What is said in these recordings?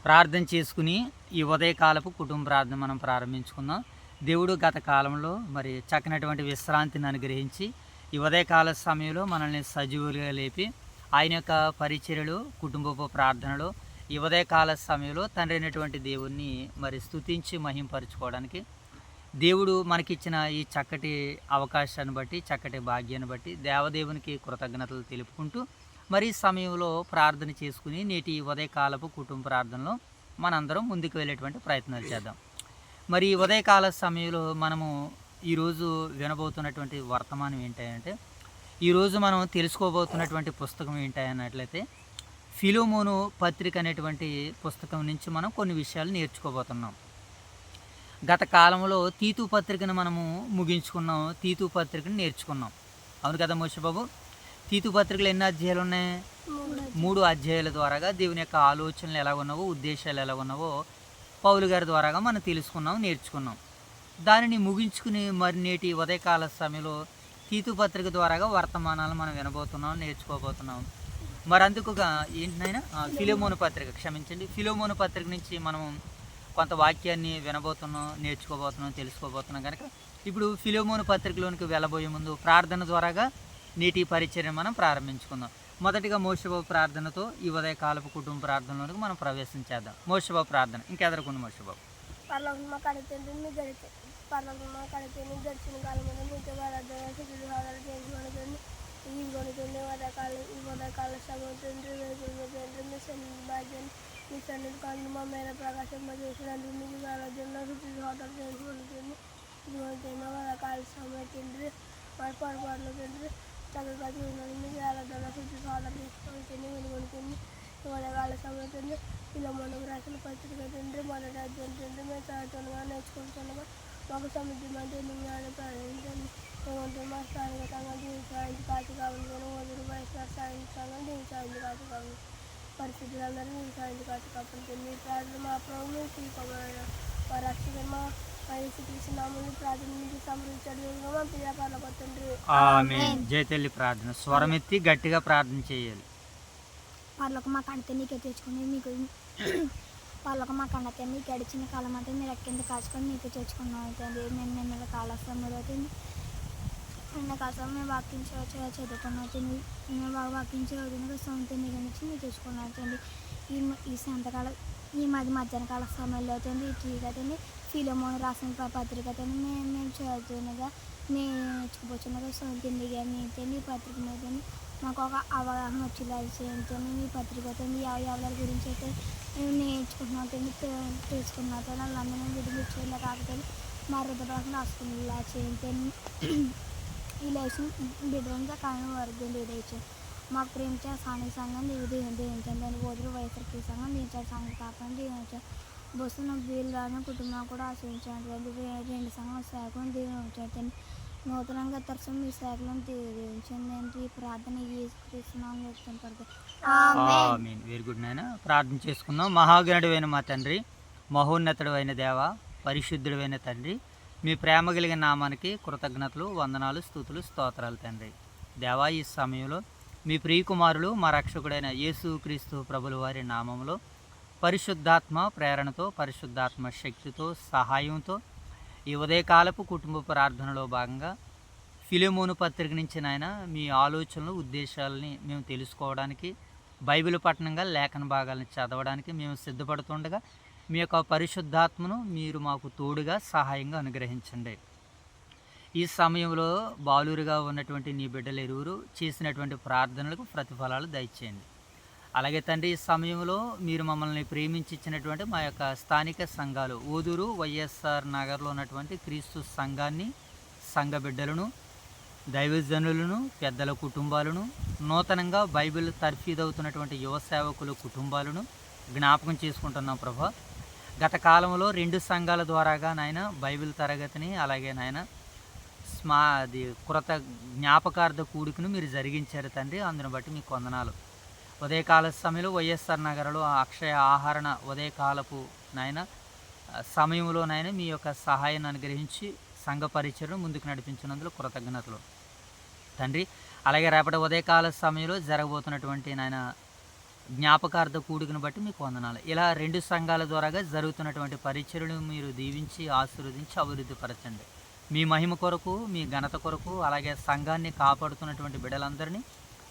ప్రార్థన చేసుకుని ఈ ఉదయకాలపు కుటుంబ ప్రార్థన మనం ప్రారంభించుకుందాం. దేవుడు గత కాలంలో మరి చక్కనటువంటి విశ్రాంతిని అనుగ్రహించి ఈ ఉదయకాల సమయంలో మనల్ని సజీవులుగా లేపి ఆయన యొక్క పరిచర్యలు, కుటుంబపు ప్రార్థనలో ఈ ఉదయకాల సమయంలో తండ్రి అయినటువంటి దేవుణ్ణి మరి స్తుతించి మహింపరచుకోవడానికి దేవుడు మనకిచ్చిన ఈ చక్కటి అవకాశాన్ని బట్టి, చక్కటి భాగ్యాన్ని బట్టి దేవదేవునికి కృతజ్ఞతలు తెలుపుకుంటూ మరి సమయంలో ప్రార్థన చేసుకుని నేటి ఉదయకాలపు కుటుంబ ప్రార్థనలో మనందరం ముందుకు వెళ్ళేటువంటి ప్రయత్నాలు చేద్దాం. మరి ఉదయకాల సమయంలో మనము ఈరోజు వినబోతున్నటువంటి వర్తమానం ఏంటంటే, ఈరోజు మనం తెలుసుకోబోతున్నటువంటి పుస్తకం ఏంటన్నట్లయితే ఫిలోమోను పత్రిక అనేటువంటి పుస్తకం నుంచి మనం కొన్ని విషయాలు నేర్చుకోబోతున్నాం. గత కాలంలో తీతు పత్రికను మనము ముగించుకున్నాం, తీతు పత్రికను నేర్చుకున్నాం. అవును కదా మోషబాబు? తీతు పత్రికలు ఎన్ని అధ్యాయాలు ఉన్నాయి? 3 అధ్యాయాల ద్వారాగా దేవుని యొక్క ఆలోచనలు ఎలా ఉన్నావో, ఉద్దేశాలు ఎలా ఉన్నావో పౌలు గారి ద్వారాగా మనం తెలుసుకున్నాం, నేర్చుకున్నాం. దానిని ముగించుకుని మరి నేటి ఉదయకాల సమయంలో తీతు పత్రిక ద్వారాగా వర్తమానాలు మనం వినబోతున్నాం, నేర్చుకోబోతున్నాం. మరి అందుకుగా ఏంటనైనా ఫిలోమోను పత్రిక, క్షమించండి, ఫిలోమోను పత్రిక నుంచి మనం కొంత వాక్యాన్ని వినబోతున్నాం, నేర్చుకోబోతున్నాం, తెలుసుకోబోతున్నాం. కనుక ఇప్పుడు ఫిలోమోను పత్రికలోనికి వెళ్ళబోయే ముందు ప్రార్థన ద్వారాగా నేటి పరిచర్యను మనం ప్రారంభించుకుందాం. మొదటిగా మోషబాబు ప్రార్థనతో ఈ ఉదయకాలపు కుటుంబ ప్రార్థనలోనికి మనం ప్రవేశించేద్దాం. మోషబాబు ప్రార్థన ఇంకెదరకుండా మోషబాబు. పర్లోకమ్మ కడితేంటి గడిచిన కాలం మీతో చేసుకుంటుంది ఈ ఉదయకాల సమయంలో మీ సన్నిధి కాళ్ళు మా మేర ప్రకాశం చేసినందుకు మీకు ఆరోగ్యంలో హోటల్ చేసుకుంటుంది. ఉదయకాల సమయం తండ్రి మరి పొరపాట్లు తండ్రి చక్కగా చూడండి. మీకు ఆరోగ్యంలో శుద్ధి హోటల్ చేసుకుంటుంది వినుకుంటుంది. ఉదయకాల సమయం తండ్రి ఇలా మనకు రాసిన పత్రిక తండ్రి మొదటి అధ్యాయం తండ్రి మేము చదువుతుండగా నేర్చుకుంటుండగా మాకు సముద్రమంటే జ్ఞానం ప్రయాణించండి. ఏమంటే మా స్థానిక సంఘం దీవించాలని కాచి కావాలి, వదులు వైఎస్ఆర్ స్థానిక సంఘం దీవించాలని కాచి కావాలి, పరిస్థితులందరూ దీవించాలని కాచి కాపాడుతుంది. మీ ప్రార్థన మా ప్రభుత్వం తీసుకోబడిన మా రక్షణ మా శ్రీకృష్ణనామని ప్రార్థన సమృద్ధించడం మా పిల్లకాయల కొత్తండ్రి. ఆమేన్. జయతల్లి ప్రార్థన స్వరమెత్తి గట్టిగా ప్రార్థన చేయాలి. పర్లోక మా కంటే నీకే తెచ్చుకుని మీకు పర్లోక మా కంటే నీకు గడిచిన కాలం అయితే మీరు ఎక్కింద కాచుకొని నీకు తెచ్చుకున్నాం అవుతుంది. మేము నిన్న కాలస్తంలో అవుతుంది, నిన్న కాలం మేము వాకించవచ్చు చదువుకున్నాం అవుతుంది. మేము బాగా వాకించవుతుంది సొంత నీకు నుంచి మీరు తెచ్చుకున్నాం అవుతుంది. ఈ సాయంత్రకాల ఈ మధ్యాహ్న కాల సమయంలో అవుతుంది అవుతుంది. ఫిలోమోను రాసిన పత్రిక అవుతుంది మేము చదువుతుండగా నేర్చుకుపోతుండగా సొంత కానీ పత్రిక మీద మాకు ఒక అవగాహన వచ్చేలా చేయించండి. మీ పత్రికతో ఎవరి గురించి అయితే నేర్చుకుంటున్నాం తెలుసుకున్నా వాళ్ళందరినీ విడిపించేలా కాకపోతే మా హృదయభాషను రాసుకునేలా చేయించండి. ఈ లేచిన బిడ్డలంతా కానీ వర్గం లీడేచ్చు మాకు ప్రేమించే స్థానిక సంఘం దీవించండి. దాని బోధులు వైఎస్ఆర్కి సంఘం దీవించాలి, సంఘం కాపాడి దీవించాలి. బస్సును వీళ్ళు రాని కుటుంబం కూడా ఆశ్రయించండి. 2 సంఘం శాఖలను దీవించండి. నూతనంగా తరచు మీ శాఖలను దీవించండి. ఈ ప్రార్థన ఆమేన్. వెరీ గుడ్ నాయన. ప్రార్థన చేసుకుందాం. మహాగణుడైన మా తండ్రి, మహోన్నతుడైన దేవ, పరిశుద్ధుడైన తండ్రి, మీ ప్రేమ కలిగిన నామానికి కృతజ్ఞతలు, వందనాలు, స్తుతులు, స్తోత్రాలు తండ్రి. దేవా, ఈ సమయంలో మీ ప్రియకుమారులు మా రక్షకుడైన యేసుక్రీస్తు ప్రభుల వారి నామంలో పరిశుద్ధాత్మ ప్రేరణతో, పరిశుద్ధాత్మ శక్తితో, సహాయంతో ఈ ఉదయకాలపు కుటుంబ ప్రార్థనలో భాగంగా ఫిలోమోను పత్రిక నుంచి నాయన మీ ఆలోచనలు, ఉద్దేశాలని మేము తెలుసుకోవడానికి, బైబిల్ పఠనంగా లేఖన భాగాలను చదవడానికి మేము సిద్ధపడుతుండగా మీ యొక్క పరిశుద్ధాత్మను మీరు మాకు తోడుగా సహాయంగా అనుగ్రహించండి. ఈ సమయంలో బాలురుగా ఉన్నటువంటి నీ బిడ్డలు ఇరువురు చేసినటువంటి ప్రార్థనలకు ప్రతిఫలాలు దయచేయండి. అలాగే తండ్రి, ఈ సమయంలో మీరు మమ్మల్ని ప్రేమించి ఇచ్చినటువంటి మా యొక్క స్థానిక సంఘాలు ఓదూరు వైఎస్ఆర్ నగర్లో ఉన్నటువంటి క్రీస్తు సంఘాన్ని, సంఘ బిడ్డలను, దైవజనులను, పెద్దల కుటుంబాలను, నూతనంగా బైబిల్ తర్ఫీదవుతున్నటువంటి యువ సేవకుల కుటుంబాలను జ్ఞాపకం చేసుకుంటున్నాం ప్రభా. గత కాలంలో 2 సంఘాల ద్వారాగా నాయన బైబిల్ తరగతిని, అలాగే నాయన కృత జ్ఞాపకార్థ కూడికను మీరు జరిగించారు తండ్రి. అందును బట్టి మీకు వందనాలు. ఉదయకాల సమయంలో వైఎస్ఆర్ నగర్లో అక్షయ ఆహరణ ఉదయకాలపు నాయన సమయంలో నాయన మీ యొక్క సహాయాన్ని అనుగ్రహించి సంఘ పరిచయను ముందుకు నడిపించినందుకు కృతజ్ఞతలు తండ్రి. అలాగే రేపటి ఉదయకాల సమయంలో జరగబోతున్నటువంటి నాయన జ్ఞాపకార్థ కూడికను బట్టి మీకు వందనాలు. ఇలా 2 సంఘాల ద్వారాగా జరుగుతున్నటువంటి పరిచర్యలు మీరు దీవించి, ఆశీర్వదించి, అభివృద్ధి పరచండి. మీ మహిమ కొరకు, మీ ఘనత కొరకు, అలాగే సంఘాన్ని కాపాడుతున్నటువంటి బిడ్డలందరినీ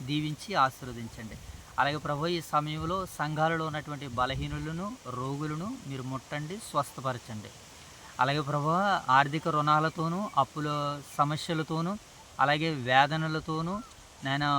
దీవించి ఆశీర్వదించండి. అలాగే ప్రభు ఈ సమయంలో సంఘాలలో ఉన్నటువంటి బలహీనులను, రోగులను మీరు ముట్టండి, స్వస్థపరచండి. అలాగే ప్రభు ఆర్థిక రుణాలతోనూ, అప్పుల సమస్యలతోనూ, అలాగే వేదనలతోనూ నేను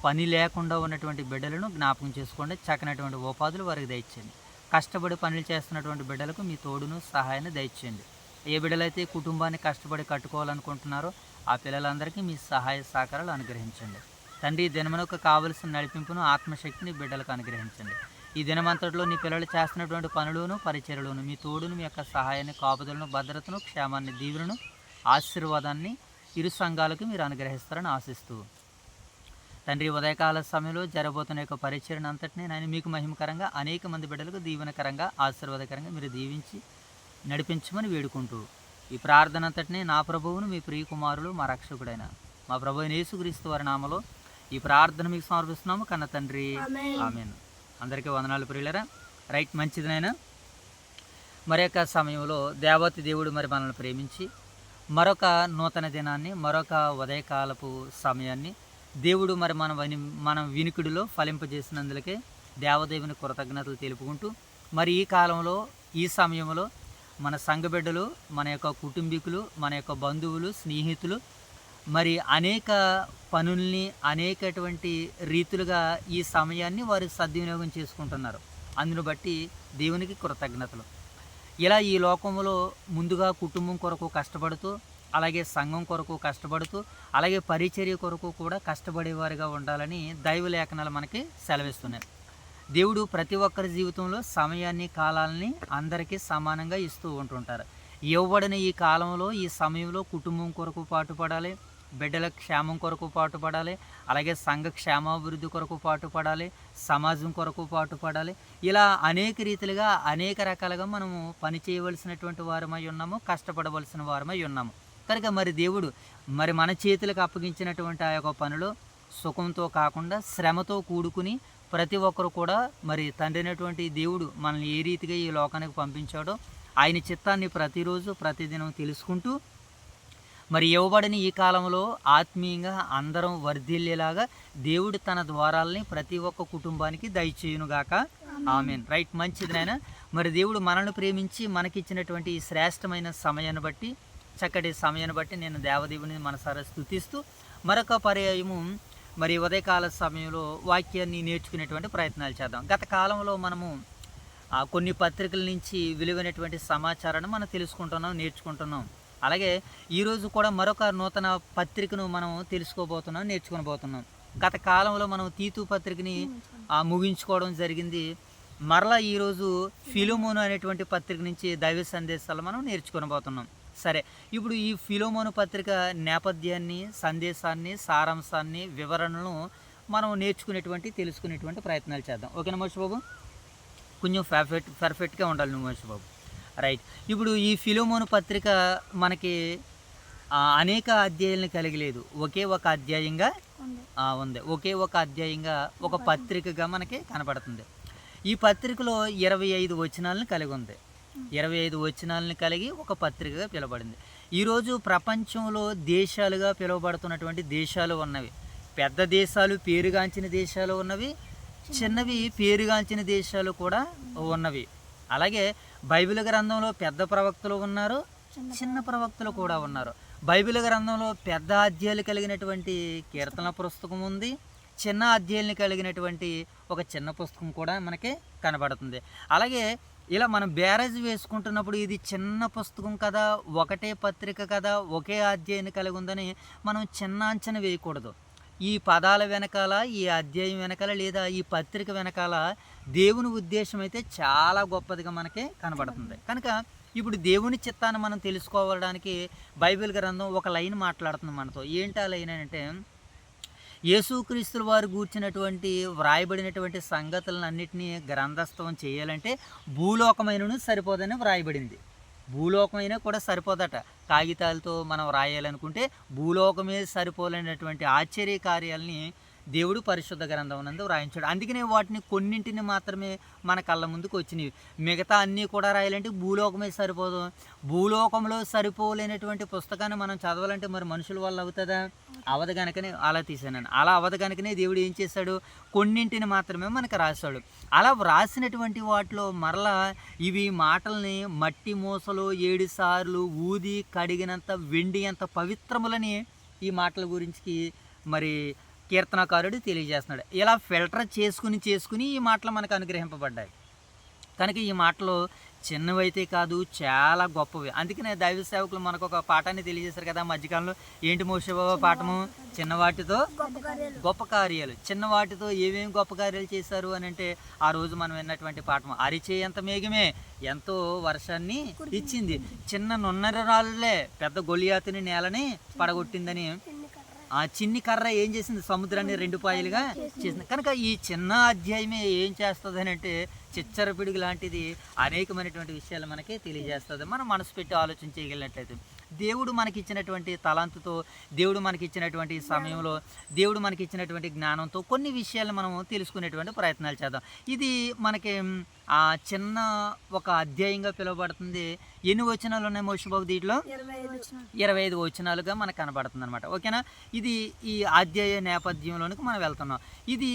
పని లేకుండా ఉన్నటువంటి బిడ్డలను జ్ఞాపకం చేసుకోండి. చక్కనటువంటి ఉపాధులు వారికి దయచేయండి. కష్టపడి పనులు చేస్తున్నటువంటి బిడ్డలకు మీ తోడును సహాయాన్ని దయచేయండి. ఏ బిడ్డలైతే కుటుంబాన్ని కష్టపడి కట్టుకోవాలనుకుంటున్నారో ఆ పిల్లలందరికీ మీ సహాయ సహకారాలు అనుగ్రహించండి. తండ్రి ఈ దినమునకు కావలసిన నడిపింపును, ఆత్మశక్తిని బిడ్డలకు అనుగ్రహించండి. ఈ దినమంతట్లో నీ పిల్లలు చేస్తున్నటువంటి పనులను, పరిచర్యలను మీ తోడును, మీ యొక్క సహాయాన్ని, కాపుదలను, భద్రతను, క్షేమాన్ని, దీవెనను, ఆశీర్వాదాన్ని ఇరు సంఘాలకు మీరు అనుగ్రహిస్తారని ఆశిస్తూ తండ్రి ఉదయకాల సమయంలో జరగబోతున్న యొక్క పరిచర్యను అంతటినీ నేను మీకు మహిమకరంగా అనేక మంది బిడ్డలకు దీవెనకరంగా, ఆశీర్వాదకరంగా మీరు దీవించి నడిపించమని వేడుకుంటూ ఈ ప్రార్థన అంతటినీ నా ప్రభువును, మీ ప్రియకుమారులు, మా రక్షకుడైన మా ప్రభు అయిన యేసుక్రీస్తు వారి నామములో ఈ ప్రార్థన మీకు సమర్పిస్తున్నాము కన్న తండ్రి. ఆమేన్. అందరికీ వందనాలు ప్రియులరా. రైట్, మంచిదినైనా మరి యొక్క సమయంలో దేవతి దేవుడు మరి మనల్ని ప్రేమించి మరొక నూతన దినాన్ని, మరొక ఉదయకాలపు సమయాన్ని దేవుడు మరి మన వినికిడిలో ఫలింపజేసినందులకే దేవదేవుని కృతజ్ఞతలు తెలుపుకుంటూ మరి ఈ కాలంలో, ఈ సమయంలో మన సంఘ బిడ్డలు, మన యొక్క కుటుంబీకులు, మన యొక్క బంధువులు, స్నేహితులు మరి అనేక పనుల్ని అనేకటువంటి రీతులుగా ఈ సమయాన్ని వారు సద్వినియోగం చేసుకుంటున్నారు. అందును బట్టి దేవునికి కృతజ్ఞతలు. ఇలా ఈ లోకంలో ముందుగా కుటుంబం కొరకు కష్టపడుతూ, అలాగే సంఘం కొరకు కష్టపడుతూ, అలాగే పరిచర్య కొరకు కూడా కష్టపడేవారిగా ఉండాలని దైవ లేఖనాలు మనకి సెలవిస్తున్నాయి. దేవుడు ప్రతి ఒక్కరి జీవితంలో సమయాన్ని, కాలాలని అందరికీ సమానంగా ఇస్తూ ఉంటుంటారు. ఇవ్వబడిన ఈ కాలంలో, ఈ సమయంలో కుటుంబం కొరకు పాటుపడాలి, బిడ్డల క్షేమం కొరకు పాటుపడాలి, అలాగే సంఘ క్షేమాభివృద్ధి కొరకు పాటుపడాలి, సమాజం కొరకు పాటుపడాలి. ఇలా అనేక రీతిలుగా, అనేక రకాలుగా మనము పని చేయవలసినటువంటి వారమై ఉన్నాము, కష్టపడవలసిన వారమై ఉన్నాము. కనుక మరి దేవుడు మరి మన చేతులకు అప్పగించినటువంటి ఆ యొక్క పనిలో సుఖంతో కాకుండా శ్రమతో కూడుకుని ప్రతి ఒక్కరు కూడా మరి తండ్రి అయినటువంటి దేవుడు మనల్ని ఏ రీతిగా ఈ లోకానికి పంపించాడో ఆయన చిత్తాన్ని ప్రతిరోజు, ప్రతిదినం తెలుసుకుంటూ మరి ఇవ్వబడిన ఈ కాలంలో ఆత్మీయంగా అందరం వర్ధిల్లేలాగా దేవుడు తన ద్వారాలని ప్రతి ఒక్క కుటుంబానికి దయచేయునుగాక. ఆమేన్. రైట్, మంచిది నాయన. మరి దేవుడు మనల్ని ప్రేమించి మనకిచ్చినటువంటి ఈ శ్రేష్టమైన సమయాన్ని బట్టి, చక్కటి సమయాన్ని బట్టి నేను దేవదేవుని మనసారా స్తుతిస్తూ మరొక పర్యాయము మరి ఉదయకాల సమయంలో వాక్యాన్ని నేర్చుకునేటువంటి ప్రయత్నాలు చేద్దాం. గత కాలంలో మనము కొన్ని పత్రికల నుంచి విలువైనటువంటి సమాచారాన్ని మనం తెలుసుకుంటున్నాం, నేర్చుకుంటున్నాం. అలాగే ఈరోజు కూడా మరొక నూతన పత్రికను మనం తెలుసుకోబోతున్నాం, నేర్చుకోబోతున్నాం. గత కాలంలో మనం తీతు పత్రికని ముగించుకోవడం జరిగింది. మరలా ఈరోజు ఫిలోమోను అనేటువంటి పత్రిక నుంచి దైవ సందేశాలు మనం నేర్చుకోబోతున్నాం. సరే, ఇప్పుడు ఈ ఫిలోమోను పత్రిక నేపథ్యాన్ని, సందేశాన్ని, సారాంశాన్ని, వివరణను మనం తెలుసుకునేటువంటి ప్రయత్నాలు చేద్దాం. ఓకేనా మహేష్ బాబు? కొంచెం పర్ఫెక్ట్గా ఉండాలి నువ్వు మహేష్ బాబు. రైట్, ఇప్పుడు ఈ ఫిలోమోను పత్రిక మనకి అనేక అధ్యాయాలను కలిగి లేదు, ఒకే ఒక అధ్యాయంగా ఉంది. ఒకే ఒక అధ్యాయంగా ఒక పత్రికగా మనకి కనపడుతుంది. ఈ పత్రికలో 25 వచనాలను కలిగి ఉంది. 25 వచనాలను కలిగి ఒక పత్రికగా పిలువబడింది. ఈరోజు ప్రపంచంలో దేశాలుగా పిలువబడుతున్నటువంటి దేశాలు ఉన్నవి. పెద్ద దేశాలు, పేరుగాంచిన దేశాలు ఉన్నవి, చిన్నవి పేరుగాంచిన దేశాలు కూడా ఉన్నవి. అలాగే బైబిల్ గ్రంథంలో పెద్ద ప్రవక్తలు ఉన్నారు, చిన్న ప్రవక్తలు కూడా ఉన్నారు. బైబిల్ గ్రంథంలో పెద్ద అధ్యాయాలు కలిగినటువంటి కీర్తన పుస్తకం ఉంది, చిన్న అధ్యాయాలను కలిగినటువంటి ఒక చిన్న పుస్తకం కూడా మనకి కనబడుతుంది. అలాగే ఇలా మనం బ్యారేజ్ వేసుకుంటున్నప్పుడు ఇది చిన్న పుస్తకం కదా, ఒకటే పత్రిక కదా, ఒకే అధ్యాయాన్ని కలిగి ఉందని మనం చిన్న అంచనా వేయకూడదు. ఈ పదాల వెనకాల, ఈ అధ్యాయం వెనకాల, లేదా ఈ పత్రిక వెనకాల దేవుని ఉద్దేశం అయితే చాలా గొప్పదిగా మనకి కనబడుతుంది. కనుక ఇప్పుడు దేవుని చిత్తాన్ని మనం తెలుసుకోవడానికి బైబిల్ గ్రంథం ఒక లైన్ మాట్లాడుతుంది మనతో. ఏంటి ఆ లైన్ అంటే, యేసుక్రీస్తుల వారు గూర్చినటువంటి వ్రాయబడినటువంటి సంగతులను అన్నిటినీ గ్రంథస్థం చేయాలంటే భూలోకమైనను సరిపోదని వ్రాయబడింది. భూలోకమైనా కూడా సరిపోదట. కాగితాలతో మనం రాయాలనుకుంటే భూలోకమే సరిపోలేనటువంటి ఆశ్చర్య కార్యాలని దేవుడు పరిశుద్ధ గ్రంథం నందు వ్రాయించాడు. అందుకనే వాటిని కొన్నింటిని మాత్రమే మన కళ్ళ ముందుకు వచ్చినవి. మిగతా అన్నీ కూడా రాయాలంటే భూలోకమే సరిపోదు. భూలోకంలో సరిపోలేనటువంటి పుస్తకాన్ని మనం చదవాలంటే మరి మనుషుల వల్ల అవుతుందా? అవదు కనుకనే అలా తీసాను. అలా అవదు కనుకనే దేవుడు ఏం చేశాడు, కొన్నింటిని మాత్రమే మనకు రాశాడు. అలా వ్రాసినటువంటి వాటిలో మరలా ఇవి మాటల్ని మట్టి మూసలో 7 సార్లు ఊది కడిగినంత వెండి అంత పవిత్రములని ఈ మాటల గురించి మరి కీర్తనకారుడు తెలియజేస్తున్నాడు. ఇలా ఫిల్టర్ చేసుకుని ఈ మాటలు మనకు అనుగ్రహింపబడ్డాయి కనుక ఈ మాటలు చిన్నవైతే కాదు, చాలా గొప్పవి. అందుకనే దైవ సేవకులు మనకు ఒక పాఠాన్ని తెలియజేశారు కదా మధ్యకాలంలో. ఏంటి మోషే బాబా పాఠము? చిన్నవాటితో గొప్ప కార్యాలు. చిన్నవాటితో ఏమేమి గొప్ప కార్యాలు చేశారు అని అంటే ఆ రోజు మనం విన్నటువంటి పాఠం, అరిచేయంత మేఘమే ఎంతో వర్షాన్ని ఇచ్చింది, చిన్న నున్నరాళ్ళే పెద్ద గొలియాతుని నేలని పడగొట్టిందని. ఆ చిన్ని కర్ర ఏం చేసింది, సముద్రాన్ని 2 పాయలుగా చేసింది. కనుక ఈ చిన్న అధ్యాయమే ఏం చేస్తుంది అని అంటే చిచ్చరపిడుగు లాంటిది అనేకమైనటువంటి విషయాలు మనకి తెలియజేస్తుంది. మనం మనసు పెట్టి ఆలోచన చేయగలిగినట్లయితే దేవుడు మనకిచ్చినటువంటి తలాంతుతో, దేవుడు మనకిచ్చినటువంటి సమయంలో, దేవుడు మనకిచ్చినటువంటి జ్ఞానంతో కొన్ని విషయాలు మనం తెలుసుకునేటువంటి ప్రయత్నాలు చేద్దాం. ఇది మనకి ఆ చిన్న ఒక అధ్యాయంగా పిలువబడుతుంది. ఎన్ని వచనాలు ఉన్నాయి మోషబాబు దీంట్లో? 25 వచనాలుగా మనకు కనబడుతుంది అనమాట. ఓకేనా? ఇది ఈ అధ్యాయ నేపథ్యంలోనికి మనం వెళ్తున్నాం. ఇది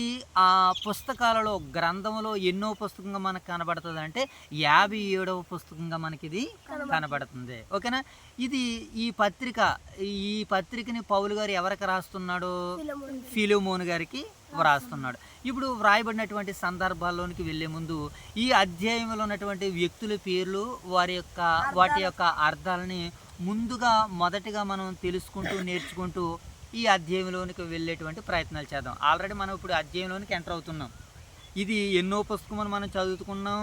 ఆ పుస్తకాలలో గ్రంథంలో ఎన్నో పుస్తకంగా మనకు కనబడుతుంది అంటే 57వ పుస్తకంగా మనకి ఇది కనబడుతుంది. ఓకేనా? ఇది ఈ పత్రికని పౌలు గారు ఎవరికి రాస్తున్నాడు? ఫిలోమోను గారికి వ్రాస్తున్నాడు. ఇప్పుడు వ్రాయబడినటువంటి సందర్భాల్లోనికి వెళ్ళే ముందు ఈ అధ్యాయంలో ఉన్నటువంటి వ్యక్తుల పేర్లు, వాటి యొక్క అర్థాలని ముందుగా మొదటిగా మనం తెలుసుకుంటూ నేర్చుకుంటూ ఈ అధ్యాయంలోనికి వెళ్ళేటువంటి ప్రయత్నాలు చేద్దాం. ఆల్రెడీ మనం ఇప్పుడు అధ్యాయంలోనికి ఎంటర్ అవుతున్నాం. ఇది ఎన్నో పుస్తకం మనం చదువుకున్నాం?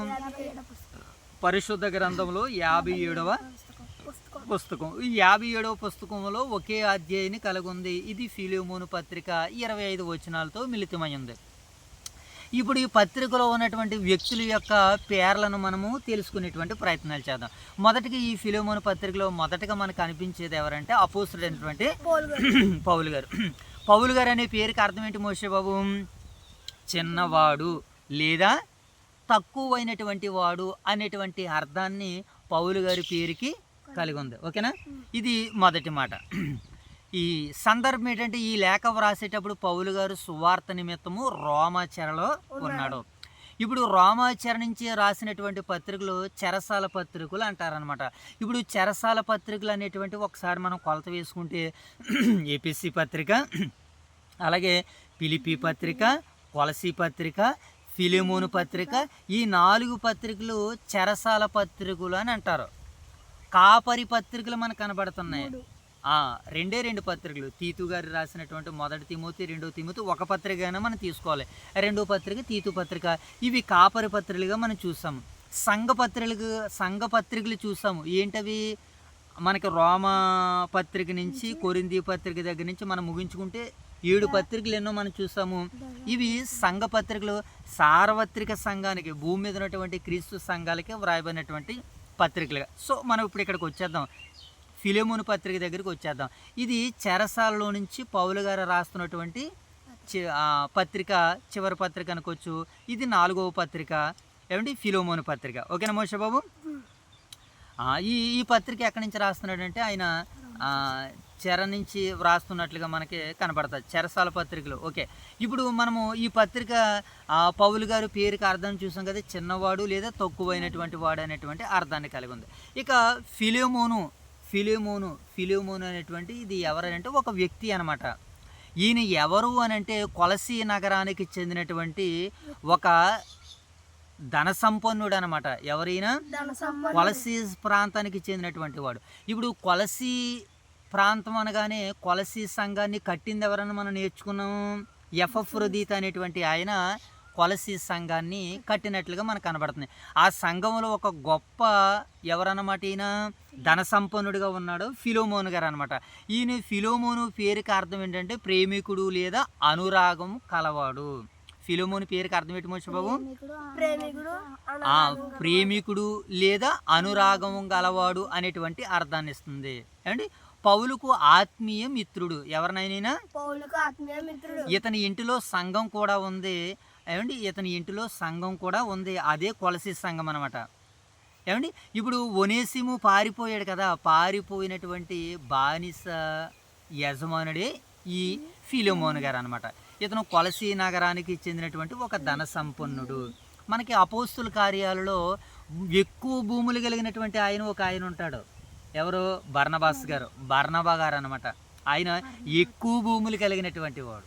పరిశుద్ధ గ్రంథంలో 57వ పుస్తకం. ఈ 57వ పుస్తకంలో ఒకే అధ్యాయాన్ని కలిగి ఉంది. ఇది ఫిలోమోను పత్రిక 25 వచనాలతో మిళితమై ఉంది. ఇప్పుడు ఈ పత్రికలో ఉన్నటువంటి వ్యక్తుల యొక్క పేర్లను మనము తెలుసుకునేటువంటి ప్రయత్నాలు చేద్దాం. మొదటిగా ఈ ఫిలోమోను పత్రికలో మొదటగా మనకు అనిపించేది ఎవరంటే అపోస్తలుడైనటువంటి పౌలు గారు. పౌలు గారు అనే పేరుకి అర్థం ఏంటి మోషే బాబు? చిన్నవాడు లేదా తక్కువైనటువంటి వాడు అనేటువంటి అర్థాన్ని పౌలు గారి పేరుకి కలిగి ఉంది. ఓకేనా? ఇది మొదటి మాట. ఈ సందర్భం ఏంటంటే ఈ లేఖ వ్రాసేటప్పుడు పౌలు గారు సువార్త నిమిత్తము రోమాచెరలో ఉన్నాడు. ఇప్పుడు రోమాచెర నుంచి రాసినటువంటి పత్రికలు చెరసాల పత్రికలు అంటారనమాట. ఇప్పుడు చెరసాల పత్రికలు అనేటువంటి ఒకసారి మనం కొలత వేసుకుంటే ఏపీసీ పత్రిక, అలాగే ఫిలిప్పీ పత్రిక, కొలసీ పత్రిక, ఫిలోమోను పత్రిక, ఈ 4 పత్రికలు చెరసాల పత్రికలు అని అంటారు. కాపరి పత్రికలు మనకు కనబడుతున్నాయి. 2 పత్రికలు. తీతు గారు రాసినటువంటి 1 తిమోతి, 2 తిమోతి ఒక పత్రిక అయినా మనం తీసుకోవాలి. 2వ పత్రిక తీతు పత్రిక. ఇవి కాపరి పత్రికలుగా మనం చూసాము. సంఘ పత్రికలు చూసాము. ఏంటవి? మనకి రోమా పత్రిక నుంచి కొరింథీ పత్రిక దగ్గర నుంచి మనం ముగించుకుంటే 7 పత్రికలు ఎన్నో మనం చూసాము. ఇవి సంఘ పత్రికలు. సార్వత్రిక సంఘానికి, భూమి మీద ఉన్నటువంటి క్రీస్తు సంఘాలకి వ్రాయబడినటువంటి పత్రికలుగా. సో మనం ఇప్పుడు ఇక్కడికి వచ్చేద్దాం, ఫిలోమోను పత్రిక దగ్గరికి వచ్చేద్దాం. ఇది చెరసాలలో నుంచి పౌలు గారు రాస్తున్నటువంటి పత్రిక, చివరి పత్రిక అనుకోవచ్చు. ఇది 4వ పత్రిక, ఏమంటే ఫిలోమోను పత్రిక. ఓకేనా మోషే బాబు? ఈ పత్రిక ఎక్కడి నుంచి రాస్తున్నాడంటే ఆయన చెర నుంచి వ్రాస్తున్నట్లుగా మనకి కనపడుతుంది, చెరసాల పత్రికలు. ఓకే, ఇప్పుడు మనము ఈ పత్రిక పౌలు గారు పేరుకి అర్థం చూసాం కదా, చిన్నవాడు లేదా తక్కువైనటువంటి వాడు అనేటువంటి అర్థాన్ని కలిగి ఉంది. ఇక ఫిలోమోను అనేటువంటి ఇది ఎవరంటే ఒక వ్యక్తి అనమాట. ఈయన ఎవరు అని అంటే కొలసీ నగరానికి చెందినటువంటి ఒక ధన సంపన్నుడు అనమాట. ఎవరైనా కొలసీ ప్రాంతానికి చెందినటువంటి వాడు. ఇప్పుడు కొలసీ ప్రాంతం అనగానే కొలసీ సంఘాన్ని కట్టింది ఎవరన్నా మనం నేర్చుకున్నాం. ఎపఫ్రోదితు అనేటువంటి ఆయన కొలసీ సంఘాన్ని కట్టినట్లుగా మనకు కనబడుతుంది. ఆ సంఘంలో ఒక గొప్ప ఎవరన్నమాట, ఈయన ధన సంపన్నుడిగా ఉన్నాడు, ఫిలోమోను గారు అనమాట. ఈయన ఫిలోమోను పేరుకి అర్థం ఏంటంటే ప్రేమికుడు లేదా అనురాగం కలవాడు. ఫిలోమోను పేరుకి అర్థం ఏంటి మోషే బాబు? ప్రేమికుడు లేదా అనురాగం గలవాడు అనేటువంటి అర్థాన్ని ఇస్తుంది. ఏమండి, పౌలుకు ఆత్మీయ మిత్రుడు. ఎవరినైనా పౌలుకు ఆత్మీయ మిత్రుడు. ఇతని ఇంటిలో సంఘం కూడా ఉంది. ఏమండి, ఇతని ఇంటిలో సంఘం కూడా ఉంది. అదే కొలసి సంఘం అనమాట. ఏమండి, ఇప్పుడు ఒనేసిము పారిపోయాడు కదా, పారిపోయినటువంటి బానిస యజమానుడే ఈ ఫిలెమోను గారు అనమాట. ఇతను కొలసి నగరానికి చెందినటువంటి ఒక ధన సంపన్నుడు. మనకి అపోస్తుల కార్యాలలో ఎక్కువ భూములు కలిగినటువంటి ఒక ఆయన ఉంటాడు. ఎవరు? బర్నబా గారు అనమాట. ఆయన ఎక్కువ భూములు కలిగినటువంటి వాడు.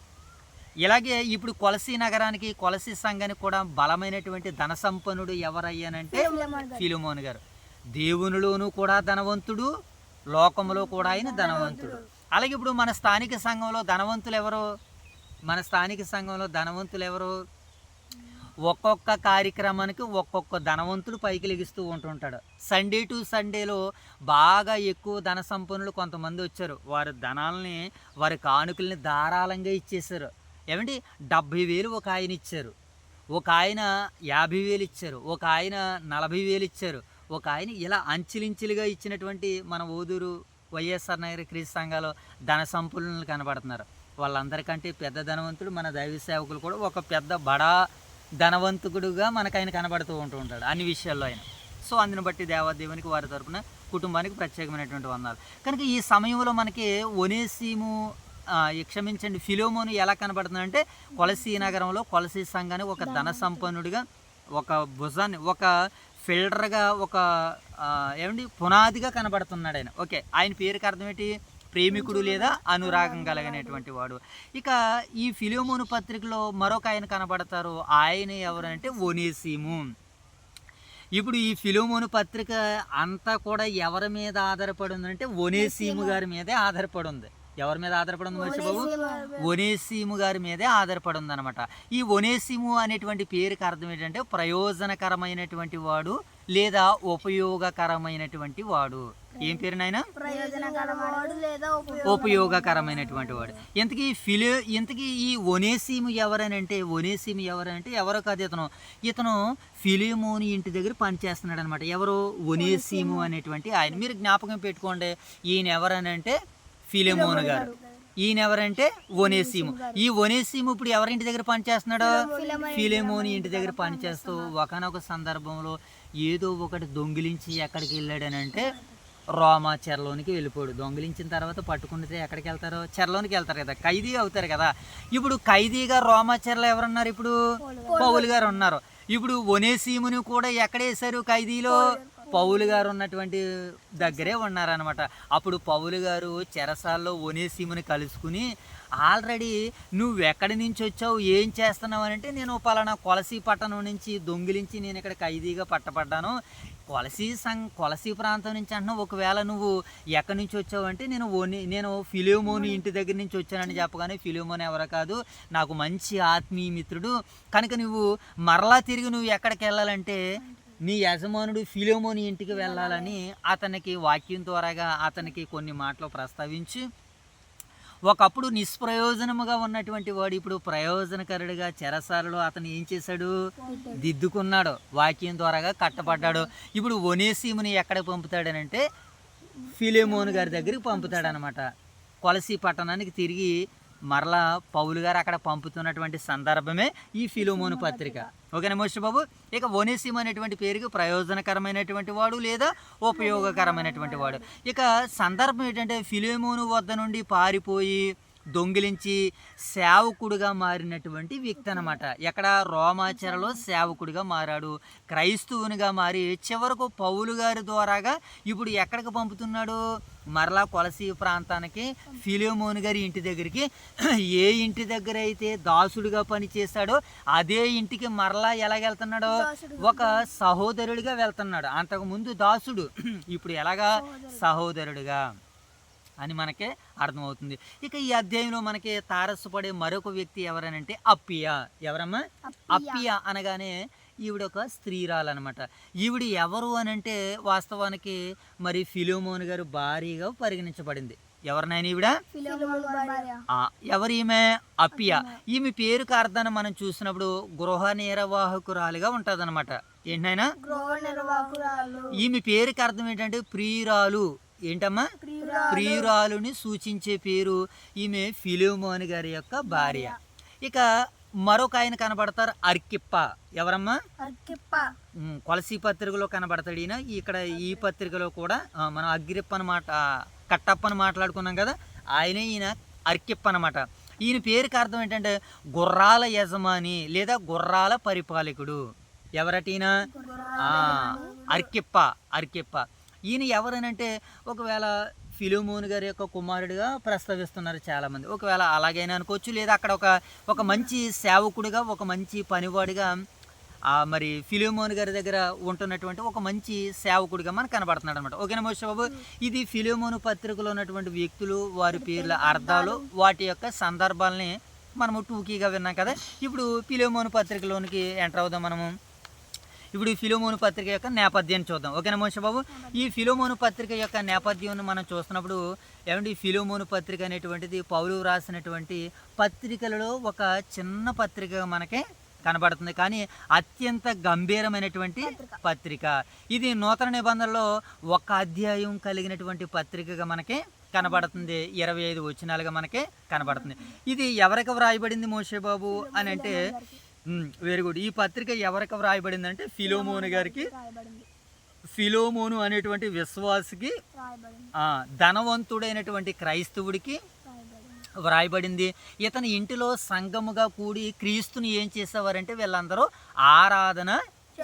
ఇలాగే ఇప్పుడు కొలసి నగరానికి, కొలసి సంఘానికి కూడా బలమైనటువంటి ధన సంపన్నుడు ఎవరయ్యానంటే ఫిలెమోను గారు. దేవునిలోనూ కూడా ధనవంతుడు, లోకంలో కూడా ఆయన ధనవంతుడు. అలాగే ఇప్పుడు మన స్థానిక సంఘంలో ధనవంతులు ఎవరు? ఒక్కొక్క కార్యక్రమానికి ఒక్కొక్క ధనవంతుడు పైకి లెగిస్తూ ఉంటుంటాడు. సండే టు సండేలో బాగా ఎక్కువ ధన సంపన్నులు కొంతమంది వచ్చారు. వారి ధనాలని, వారి కానుకల్ని ధారాళంగా ఇచ్చేశారు. ఏమండి, 70,000 ఒక ఆయన ఇచ్చారు, ఒక ఆయన 50,000 ఇచ్చారు, ఒక ఆయన 40,000 ఇచ్చారు, ఒక ఆయన ఇలా అంచెలించెలుగా ఇచ్చినటువంటి మన ఓదూరు వైఎస్ఆర్ నగర్ క్రీస్తు సంఘాలు ధన సంపన్నులు కనబడుతున్నారు. వాళ్ళందరికంటే పెద్ద ధనవంతుడు మన దైవ సేవకులు కూడా ఒక పెద్ద బడా ధనవంతుడుగా మనకు ఆయన కనబడుతూ ఉంటాడు అన్ని విషయాల్లో ఆయన. సో అందుని బట్టి దేవాదేవునికి వారి తరపున కుటుంబానికి ప్రత్యేకమైనటువంటి వందనాలు. కనుక ఈ సమయంలో మనకి ఒనేసిము క్షమించండి ఫిలెమోను ఎలా కనబడుతుందంటే కొలసి నగరంలో కొలసి సంఘానికి ఒక ధన సంపన్నుడిగా, ఒక భుజాన్ని, ఒక ఫిల్టర్గా, ఒక ఏమండి పునాదిగా కనబడుతున్నాడు ఆయన. ఓకే, ఆయన పేరుకి అర్థం ఏంటి? ప్రేమికుడు లేదా అనురాగం కలిగినటువంటి వాడు. ఇక ఈ ఫిలెమోను పత్రికలో మరొక ఆయన కనబడతారు. ఆయన ఎవరంటే ఒనేసిము. ఇప్పుడు ఈ ఫిలెమోను పత్రిక అంతా కూడా ఎవరి మీద ఆధారపడి ఉందంటే ఒనేసిము గారి మీదే ఆధారపడి ఉంది. ఎవరి మీద ఆధారపడి ఉంది మనిషి బాబు? ఒనేసిము గారి మీదే ఆధారపడి ఉందన్నమాట. ఈ ఒనేసిము అనేటువంటి పేరుకి అర్థం ఏంటంటే ప్రయోజనకరమైనటువంటి వాడు లేదా ఉపయోగకరమైనటువంటి వాడు. ఏం పేరు నాయన? ఉపయోగకరమైనటువంటి వాడు. ఇంతకీ ఈ ఒనేసిము ఎవరనంటే ఎవరో కాదు, ఇతను ఫిలెమోను ఇంటి దగ్గర పనిచేస్తున్నాడు అనమాట. ఎవరు? ఒనేసిము అనేటువంటి ఆయన. మీరు జ్ఞాపకం పెట్టుకోండి, ఈయన ఎవరనంటే ఫిలెమోను గారు. ఈయన ఎవరంటే ఒనేసిము. ఈ ఒనేసిము ఇప్పుడు ఎవరింటి దగ్గర పనిచేస్తున్నాడు? ఫిలెమోను ఇంటి దగ్గర పనిచేస్తూ ఒకనొక సందర్భంలో ఏదో ఒకటి దొంగిలించి ఎక్కడికి వెళ్ళాడనంటే రోమా చెరలోనికి వెళ్ళిపోయాడు. దొంగిలించిన తర్వాత పట్టుకుంటే ఎక్కడికి వెళ్తారు? చెరలోనికి వెళ్తారు కదా, ఖైదీ అవుతారు కదా. ఇప్పుడు ఖైదీగా రోమా చెరలో ఎవరున్నారు? ఇప్పుడు పౌలు గారు ఉన్నారు. ఇప్పుడు ఒనేసిముని కూడా ఎక్కడ వేశారు ఖైదీలో? పౌలు గారు ఉన్నటువంటి దగ్గరే ఉన్నారనమాట. అప్పుడు పౌలు గారు చెరసాల్లో ఒనేసిముని కలుసుకుని, ఆల్రెడీ నువ్వు ఎక్కడి నుంచి వచ్చావు, ఏం చేస్తున్నావు అని అంటే, నేను పలానా కొలసి పట్టణం నుంచి దొంగిలించి నేను ఇక్కడ ఖైదీగా పట్టబడ్డాను, కొలసి ప్రాంతం నుంచి అంటున్నావు, ఒకవేళ నువ్వు ఎక్కడి నుంచి వచ్చావు అంటే నేను ఫిలెమోను ఇంటి దగ్గర నుంచి వచ్చానని చెప్పగానే, ఫిలెమోను ఎవరో కాదు, నాకు మంచి ఆత్మీయ మిత్రుడు, కనుక నువ్వు మరలా తిరిగి నువ్వు ఎక్కడికి వెళ్ళాలంటే నీ యజమానుడు ఫిలెమోను ఇంటికి వెళ్ళాలని అతనికి వాక్యం ద్వారాగా అతనికి కొన్ని మాటలు ప్రస్తావించి, ఒకప్పుడు నిష్ప్రయోజనముగా ఉన్నటువంటి వాడు ఇప్పుడు ప్రయోజనకరుడిగా చెరసాలలో అతను ఏం చేశాడు? దిద్దుకున్నాడు, వాక్యం ద్వారాగా కట్టబడ్డాడు. ఇప్పుడు ఒనేసిముని ఎక్కడికి పంపుతాడనంటే ఫిలెమోను గారి దగ్గరికి పంపుతాడనమాట. కొలసి పట్టణానికి తిరిగి మరలా పౌలు గారు అక్కడ పంపుతున్నటువంటి సందర్భమే ఈ ఫిలెమోను పత్రిక. ఓకేనా మోషే బాబు? ఇక ఒనేసిము అనేటువంటి పేరుకి ప్రయోజనకరమైనటువంటి వాడు లేదా ఉపయోగకరమైనటువంటి వాడు. ఇక సందర్భం ఏంటంటే ఫిలెమోను వద్ద నుండి పారిపోయి దొంగిలించి సేవకుడిగా మారినటువంటి వ్యక్తి అనమాట. ఎక్కడ? రోమాచెరలో సేవకుడిగా మారాడు, క్రైస్తవునిగా మారి చివరకు పౌలు గారి ద్వారాగా ఇప్పుడు ఎక్కడికి పంపుతున్నాడు? మరలా కొలసి ప్రాంతానికి, ఫిలెమోను గారి ఇంటి దగ్గరికి. ఏ ఇంటి దగ్గర అయితే దాసుడిగా పనిచేశాడో అదే ఇంటికి మరలా ఎలాగెళ్తున్నాడు? ఒక సహోదరుడిగా వెళ్తున్నాడు. అంతకుముందు దాసుడు, ఇప్పుడు ఎలాగా? సహోదరుడిగా అని మనకే అర్థమవుతుంది. ఇక ఈ అధ్యాయంలో మనకి తారసపడే మరొక వ్యక్తి ఎవరనంటే అప్పియా. ఎవరమ్మా? అప్పియా అనగానే ఈవిడ ఒక స్త్రీరాలన్నమాట. ఈవిడ ఎవరు అనంటే వాస్తవానికి మరి ఫిలెమోను గారు భార్యగా పరిగణించబడింది. ఎవరినైనా ఈవిడ? ఎవరు ఈమె? అప్పియా. ఈమె పేరుకు అర్థాన్ని మనం చూసినప్పుడు గృహ నిర్వాహకురాలిగా ఉంటుంది అనమాట. ఏంటైనా ఈమె పేరుకి అర్థం ఏంటంటే ప్రియురాలు. ఏంటమ్మా? ప్రియురాలుని సూచించే పేరు. ఈమె ఫిలోమోను గారి యొక్క భార్య. ఇక మరొక ఆయన కనబడతారు అర్కిప్ప. ఎవరమ్మా? కొలసీ పత్రికలో కనబడతాడు ఈయన. ఇక్కడ ఈ పత్రికలో కూడా మనం అగ్రిప్ప అనమాట, కట్టప్పని మాట్లాడుకున్నాం కదా, ఈయన అర్కిప్ప అనమాట. ఈయన పేరుకి అర్థం ఏంటంటే గుర్రాల యజమాని లేదా గుర్రాల పరిపాలకుడు. ఎవరట ఈయన? అర్కిప్ప. ఈయన ఎవరనంటే ఒకవేళ ఫిలోమోను గారి యొక్క కుమారుడిగా ప్రస్తావిస్తున్నారు చాలామంది. ఒకవేళ అలాగైనా అనుకోవచ్చు, లేదా అక్కడ ఒక మంచి సేవకుడిగా, ఒక మంచి పనివాడిగా, మరి ఫిలోమోను గారి దగ్గర ఉంటున్నటువంటి ఒక మంచి సేవకుడిగా మనకు కనబడుతున్నాడు అనమాట. ఓకేనా మోషే బాబు? ఇది ఫిలోమోను పత్రికలో ఉన్నటువంటి వ్యక్తులు, వారి పేర్ల అర్థాలు, వాటి యొక్క సందర్భాలని మనము టూకీగా విన్నాం కదా. ఇప్పుడు ఫిలోమోను పత్రికలోనికి ఎంటర్ అవుదాం మనము. ఇప్పుడు ఈ ఫిలోమోను పత్రిక యొక్క నేపథ్యాన్ని చూద్దాం. ఓకేనా మోషే బాబు? ఈ ఫిలోమోను పత్రిక యొక్క నేపథ్యాన్ని మనం చూస్తున్నప్పుడు ఏమంటే ఈ ఫిలోమోను పత్రిక అనేటువంటిది పౌలు రాసినటువంటి పత్రికలలో ఒక చిన్న పత్రికగా మనకి కనబడుతుంది, కానీ అత్యంత గంభీరమైనటువంటి పత్రిక. ఇది నూతన నిబంధనలో ఒక అధ్యాయం కలిగినటువంటి పత్రికగా మనకి కనబడుతుంది. 25 వచనాలుగా మనకి కనబడుతుంది. ఇది ఎవరికి వ్రాయబడింది మోషే బాబు అని అంటే, వెరీ గుడ్. ఈ పత్రిక ఎవరికి వ్రాయబడింది అంటే ఫిలోమోను గారికి. ఫిలోమోను అనేటువంటి విశ్వాసికి, ధనవంతుడైనటువంటి క్రైస్తవుడికి వ్రాయబడింది. ఇతని ఇంటిలో సంఘముగా కూడి క్రీస్తుని ఏం చేసేవారంటే వీళ్ళందరూ ఆరాధన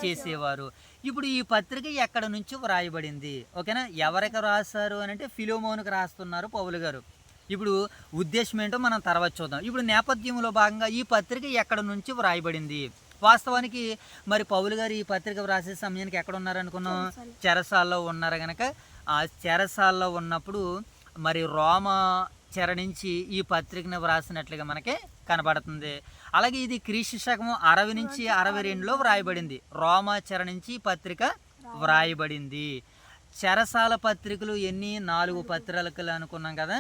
చేసేవారు. ఇప్పుడు ఈ పత్రిక ఎక్కడ నుంచి వ్రాయబడింది? ఓకేనా? ఎవరికి రాశారు అని అంటే ఫిలోమోనుకు రాస్తున్నారు పౌలు గారు. ఇప్పుడు ఉద్దేశం ఏంటో మనం తర్వాత చూద్దాం. ఇప్పుడు నేపథ్యంలో భాగంగా ఈ పత్రిక ఎక్కడ నుంచి వ్రాయబడింది? వాస్తవానికి మరి పౌలు గారు ఈ పత్రిక వ్రాసే సమయానికి ఎక్కడ ఉన్నారనుకున్నాం? చెరసాల్లో ఉన్నారు కనుక ఆ చెరసాల్లో ఉన్నప్పుడు మరి రోమ చెర నుంచి ఈ పత్రికను వ్రాసినట్లుగా మనకి కనబడుతుంది. అలాగే ఇది క్రీస్తు శకము 60 నుంచి 62లో వ్రాయబడింది. రోమా చెర నుంచి ఈ పత్రిక వ్రాయబడింది. చెరసాల పత్రికలు ఎన్ని? 4 పత్రికలు అనుకున్నాం కదా.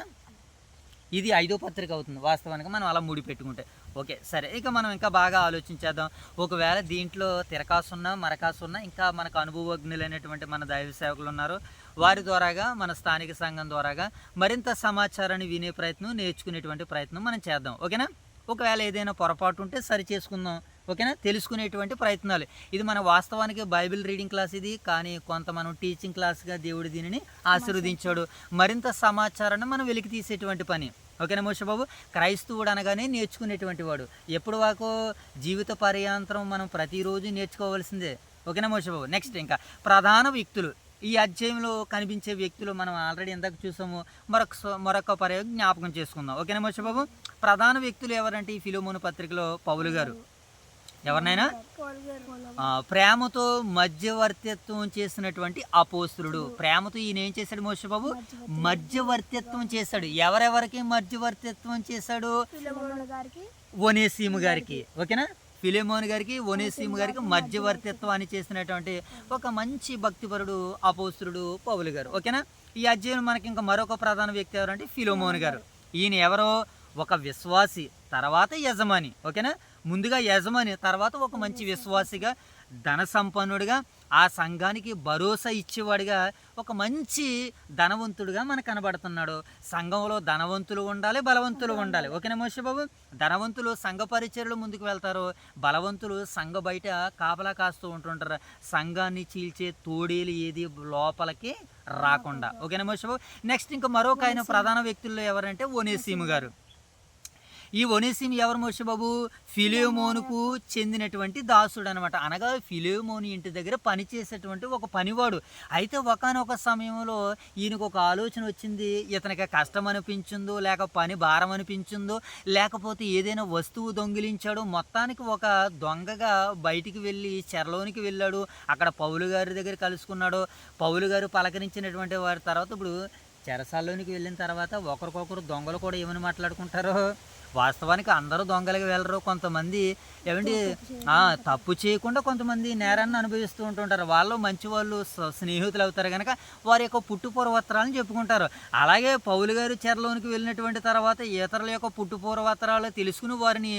ఇది 5వ పత్రిక అవుతుంది వాస్తవానికి మనం అలా ముడి పెట్టుకుంటే. ఓకే, సరే. ఇక మనం ఇంకా బాగా ఆలోచించేద్దాం. ఒకవేళ దీంట్లో తిరకాసున్నా మరకాసున్నా ఇంకా మనకు అనుభవజ్ఞులైనటువంటి మన దైవ సేవకులు ఉన్నారు. వారి ద్వారాగా, మన స్థానిక సంఘం ద్వారాగా మరింత సమాచారాన్ని వినే ప్రయత్నం, నేర్చుకునేటువంటి ప్రయత్నం మనం చేద్దాం. ఓకేనా? ఒకవేళ ఏదైనా పొరపాటు ఉంటే సరి చేసుకుందాం. ఓకేనా? తెలుసుకునేటువంటి ప్రయత్నాలు. ఇది మన వాస్తవానికి బైబిల్ రీడింగ్ క్లాస్ ఇది, కానీ కొంత మనం టీచింగ్ క్లాస్గా దేవుడు దీనిని ఆశీర్వదించాడు. మరింత సమాచారాన్ని మనం వెలికి తీసేటువంటి పని. ఓకేనా మోషే బాబు? క్రైస్తవుడు అనగానే నేర్చుకునేటువంటి వాడు. ఎప్పుడు వాకో జీవిత పర్యాంతరం మనం ప్రతిరోజు నేర్చుకోవాల్సిందే. ఓకేనా మోషే బాబు? నెక్స్ట్ ఇంకా ప్రధాన వ్యక్తులు. ఈ అధ్యాయంలో కనిపించే వ్యక్తులు మనం ఆల్రెడీ ఇందాక చూసాము. మరొక పర్యాయం జ్ఞాపకం చేసుకుందాం. ఓకేనా మోషే బాబు? ప్రధాన వ్యక్తులు ఎవరంటే ఈ ఫిలోమోను పత్రికలో పౌలు గారు. ఎవరినైనా ప్రేమతో మధ్యవర్తిత్వం చేసినటువంటి అపోస్తులుడు. ప్రేమతో ఈయన ఏం చేశాడు మోషే బాబు? మధ్యవర్తిత్వం చేశాడు. ఎవరెవరికి మధ్యవర్తిత్వం చేశాడు? ఒనేసిము గారికి. ఓకేనా? ఫిలోమోను గారికి, ఒనేసిము గారికి మధ్యవర్తిత్వాన్ని చేసినటువంటి ఒక మంచి భక్తిపరుడు అపోస్తులుడు పౌలు గారు. ఓకేనా? ఈ అధ్యాయంలో మనకి ఇంకా మరొక ప్రధాన వ్యక్తి ఎవరంటే ఫిలోమోను గారు. ఈయన ఎవరో ఒక విశ్వాసి, తర్వాత యజమాని. ఓకేనా? ముందుగా యజమాని, తర్వాత ఒక మంచి విశ్వాసిగా, ధన సంపన్నుడిగా, ఆ సంఘానికి భరోసా ఇచ్చేవాడిగా, ఒక మంచి ధనవంతుడిగా మనకు కనబడుతున్నాడు. సంఘంలో ధనవంతులు ఉండాలి, బలవంతులు ఉండాలి. ఓకేనా మోషే బాబు? ధనవంతులు సంఘ పరిచర్యలు ముందుకు వెళ్తారు, బలవంతులు సంఘ బయట కాపలా కాస్తూ ఉంటుంటారు. సంఘాన్ని చీల్చే తోడేలు ఏది లోపలికి రాకుండా. ఓకేనా మోషే బాబు? నెక్స్ట్ ఇంకా మరొక ఆయన ప్రధాన వ్యక్తుల్లో ఎవరంటే ఒనేసిము గారు. ఈ ఒనేసిము ఎవరు మోషే బాబు? ఫిలోమోనుకు చెందినటువంటి దాసుడు అనమాట. అనగా ఫిలోమోను ఇంటి దగ్గర పనిచేసేటువంటి ఒక పనివాడు. అయితే ఒకానొక సమయంలో ఈయనకు ఒక ఆలోచన వచ్చింది. ఇతనికి కష్టం అనిపించిందో, లేక పని భారం అనిపించిందో, లేకపోతే ఏదైనా వస్తువు దొంగిలించాడో, మొత్తానికి ఒక దొంగగా బయటికి వెళ్ళి చెరలోనికి వెళ్ళాడు. అక్కడ పౌలు గారి దగ్గర కలుసుకున్నాడు. పౌలు గారు పలకరించినటువంటి వారి తర్వాత ఇప్పుడు చెరసాల్లోనికి వెళ్ళిన తర్వాత ఒకరికొకరు దొంగలు కూడా ఏమని మాట్లాడుకుంటారో. వాస్తవానికి అందరూ దొంగలకి వెళ్ళరు. కొంతమంది ఏమండి తప్పు చేయకుండా కొంతమంది నేరాన్ని అనుభవిస్తూ ఉంటుంటారు. వాళ్ళు మంచి వాళ్ళు స్నేహితులు అవుతారు కనుక వారి యొక్క పుట్టుపూర్వత్రాలను చెప్పుకుంటారు. అలాగే పౌలు గారు చెరలోనికి వెళ్ళినటువంటి తర్వాత ఇతరుల యొక్క పుట్టుపూర్వత్రాలు తెలుసుకుని వారిని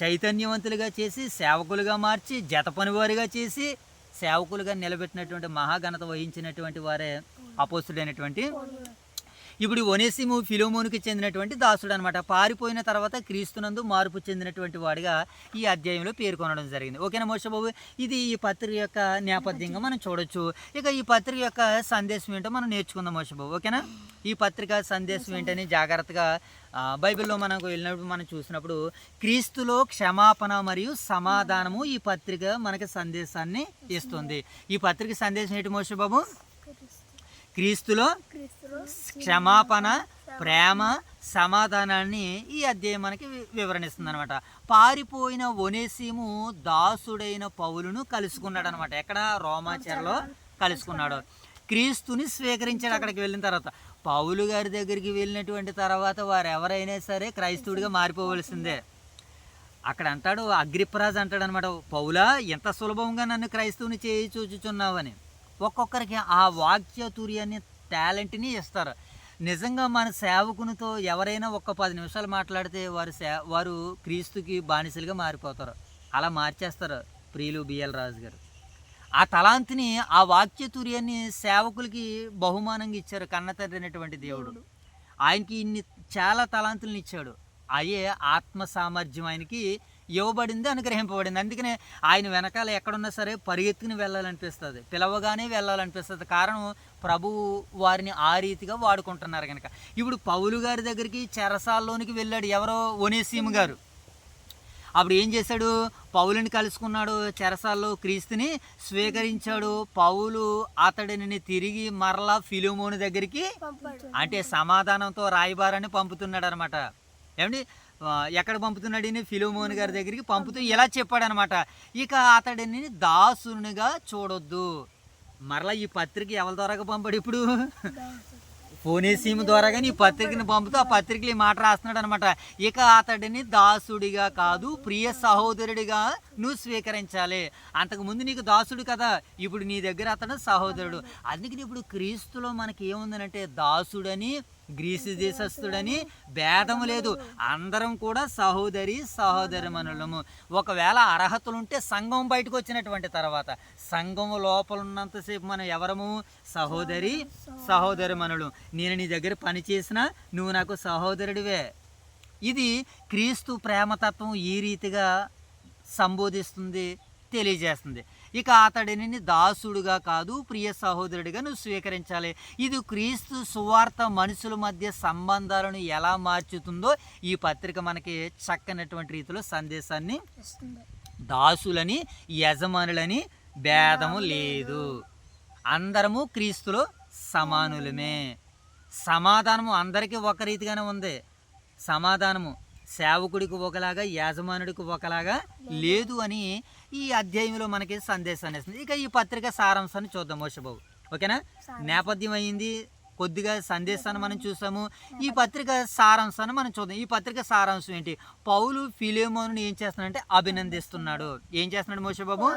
చైతన్యవంతులుగా చేసి, సేవకులుగా మార్చి, జత పనివారిగా చేసి, సేవకులుగా నిలబెట్టినటువంటి మహాఘనత వహించినటువంటి వారే అపోస్తుడైనటువంటి ఇప్పుడు ఒనేసిము ఫిలోమోనుకి చెందినటువంటి దాసుడు అనమాట. పారిపోయిన తర్వాత క్రీస్తునందు మార్పు చెందినటువంటి వాడిగా ఈ అధ్యాయంలో పేర్కొనడం జరిగింది. ఓకేనా మోషే బాబు? ఇది ఈ పత్రిక యొక్క నేపథ్యంగా మనం చూడొచ్చు. ఇక ఈ పత్రిక యొక్క సందేశం ఏంటో మనం నేర్చుకుందాం మోషే బాబు. ఓకేనా? ఈ పత్రిక సందేశం ఏంటని జాగ్రత్తగా బైబిల్లో మనకు వెళ్ళినప్పుడు మనం చూసినప్పుడు క్రీస్తులో క్షమాపణ మరియు సమాధానము ఈ పత్రిక మనకి సందేశాన్ని ఇస్తుంది. ఈ పత్రిక సందేశం ఏంటి మోషే బాబు? క్రీస్తులో క్షమాపణ, ప్రేమ, సమాధానాన్ని ఈ అధ్యాయం మనకి వివరణిస్తుంది అనమాట. పారిపోయిన ఒనేసిము దాసుడైన పౌలును కలుసుకున్నాడు అనమాట. ఎక్కడ? రోమాచెరలో కలుసుకున్నాడు. క్రీస్తుని స్వీకరించాడు. అక్కడికి వెళ్ళిన తర్వాత పౌలు గారి దగ్గరికి వెళ్ళినటువంటి తర్వాత వారు ఎవరైనా సరే క్రైస్తవుడిగా మారిపోవలసిందే. అక్కడ అంటాడు, అగ్రిప్పరాజు అంటాడు అనమాట, పౌలా ఎంత సులభంగా నన్ను క్రైస్తవుని చేయి చూచుచున్నావని. ఒక్కొక్కరికి ఆ వాక్చాతుర్యాన్ని, టాలెంట్ని ఇస్తారు. నిజంగా మన సేవకునితో ఎవరైనా ఒక్క 10 నిమిషాలు మాట్లాడితే వారు క్రీస్తుకి బానిసలుగా మారిపోతారు. అలా మార్చేస్తారు ప్రియులు బిఎల్ రాజు గారు. ఆ తలాంతిని, ఆ వాక్యతుర్యాన్ని సేవకులకి బహుమానంగా ఇచ్చారు కన్న తండ్రి అయినటువంటి దేవుడు. ఆయనకి చాలా తలాంతులను ఇచ్చాడు. అయ్యే ఆత్మ సామర్థ్యం ఆయనకి ఇవ్వబడింది, అనుగ్రహింపబడింది. అందుకనే ఆయన వెనకాల ఎక్కడున్నా సరే పరిగెత్తుకుని వెళ్ళాలనిపిస్తుంది, పిలవగానే వెళ్ళాలనిపిస్తుంది. కారణం ప్రభువు వారిని ఆ రీతిగా వాడుకుంటున్నారు కనుక. ఇప్పుడు పౌలు గారి దగ్గరికి చెరసాల్లోనికి వెళ్ళాడు ఎవరో? ఒనేసిము గారు. అప్పుడు ఏం చేశాడు? పౌలుని కలుసుకున్నాడు, చెరసాల్లో క్రీస్తుని స్వీకరించాడు. పౌలు అతడిని తిరిగి మరలా ఫిలోమోను దగ్గరికి, అంటే సమాధానంతో రాయబారాన్ని పంపుతున్నాడు అనమాట. ఏమండి, ఎక్కడ పంపుతున్నాడు? ఫిలోమోను గారి దగ్గరికి పంపుతూ ఇలా చెప్పాడు అనమాట, ఇక అతడిని దాసునిగా చూడొద్దు. మరలా ఈ పత్రిక ఎవరి ద్వారాగా పంపాడు? ఇప్పుడు ఒనేసిము ద్వారా కానీ ఈ పత్రికని పంపుతూ ఆ పత్రికలు ఈ మాట రాస్తున్నాడు అనమాట. ఇక అతడిని దాసుడిగా కాదు, ప్రియ సహోదరుడిగా నువ్వు స్వీకరించాలి. అంతకుముందు నీకు దాసుడు కదా, ఇప్పుడు నీ దగ్గర అతడు సహోదరుడు. అందుకని ఇప్పుడు క్రీస్తులో మనకి ఏముందనంటే దాసుడని, గ్రీసు దేశస్థుడని భేదము లేదు. అందరం కూడా సహోదరిమణులము. ఒకవేళ అర్హతలుంటే సంఘం బయటకు వచ్చినటువంటి తర్వాత, సంఘం లోపల ఉన్నంతసేపు మనం ఎవరము? సహోదరిమణులు. నేను నీ దగ్గర పని చేసినా నువ్వు నాకు సహోదరుడివే. ఇది క్రీస్తు ప్రేమతత్వం ఈ రీతిగా సంబోధిస్తుంది, తెలియజేస్తుంది. ఇక అతడిని దాసుడుగా కాదు, ప్రియ సహోదరుడిగా నువ్వు స్వీకరించాలి. ఇది క్రీస్తు సువార్త మనుషుల మధ్య సంబంధాలను ఎలా మార్చుతుందో ఈ పత్రిక మనకి చక్కనటువంటి రీతిలో సందేశాన్ని, దాసులని యజమానులని భేదము లేదు, అందరము క్రీస్తులో సమానులమే. సమాధానము అందరికీ ఒక రీతిగానే ఉంది. సమాధానము సేవకుడికి ఒకలాగా, యాజమానుడికి ఒకలాగా లేదు అని ఈ అధ్యాయంలో మనకి సందేశాన్ని ఇస్తుంది. ఇక ఈ పత్రిక సారాంశాన్ని చూద్దాం మోషబాబు. ఓకేనా? నేపథ్యం అయింది, కొద్దిగా సందేశాన్ని మనం చూసాము. ఈ పత్రిక సారాంశాన్ని మనం చూద్దాం. ఈ పత్రిక సారాంశం ఏంటి? పౌలు ఫిలోమోనుని ఏం చేస్తున్నాడంటే అభినందిస్తున్నాడు. ఏం చేస్తున్నాడు మోషబాబు?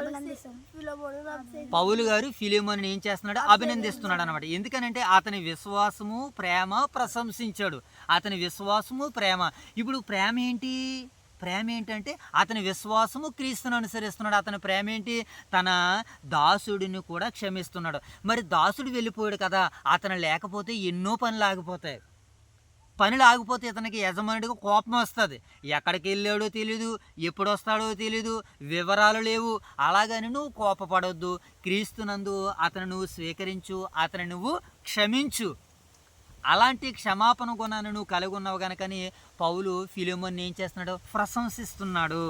పౌలు గారు ఫిలోమోనుని ఏం చేస్తున్నాడు? అభినందిస్తున్నాడు అనమాట. ఎందుకనంటే అతని విశ్వాసము, ప్రేమ ప్రశంసించాడు. అతని విశ్వాసము, ప్రేమ. ఇప్పుడు ప్రేమ ఏంటి? ప్రేమ ఏంటంటే అతని విశ్వాసము క్రీస్తును అనుసరిస్తున్నాడు. అతని ప్రేమ ఏంటి? తన దాసుడిని కూడా క్షమిస్తున్నాడు. మరి దాసుడు వెళ్ళిపోయాడు కదా, అతను లేకపోతే ఎన్నో పనులు ఆగిపోతాయి. పనులు ఆగిపోతే ఇతనికి యజమానుడికి కోపం వస్తుంది. ఎక్కడికి వెళ్ళాడో తెలీదు, ఎప్పుడు వస్తాడో తెలీదు, వివరాలు లేవు. అలాగని నువ్వు కోపపడొద్దు. క్రీస్తునందు అతను నువ్వు స్వీకరించు, అతను నువ్వు క్షమించు. అలాంటి క్షమాపణ గుణాన్ని నువ్వు కలిగి ఉన్నావు కనుకని పౌలు ఫిలోమోన్ని ఏం చేస్తున్నాడు? ప్రశంసిస్తున్నాడు.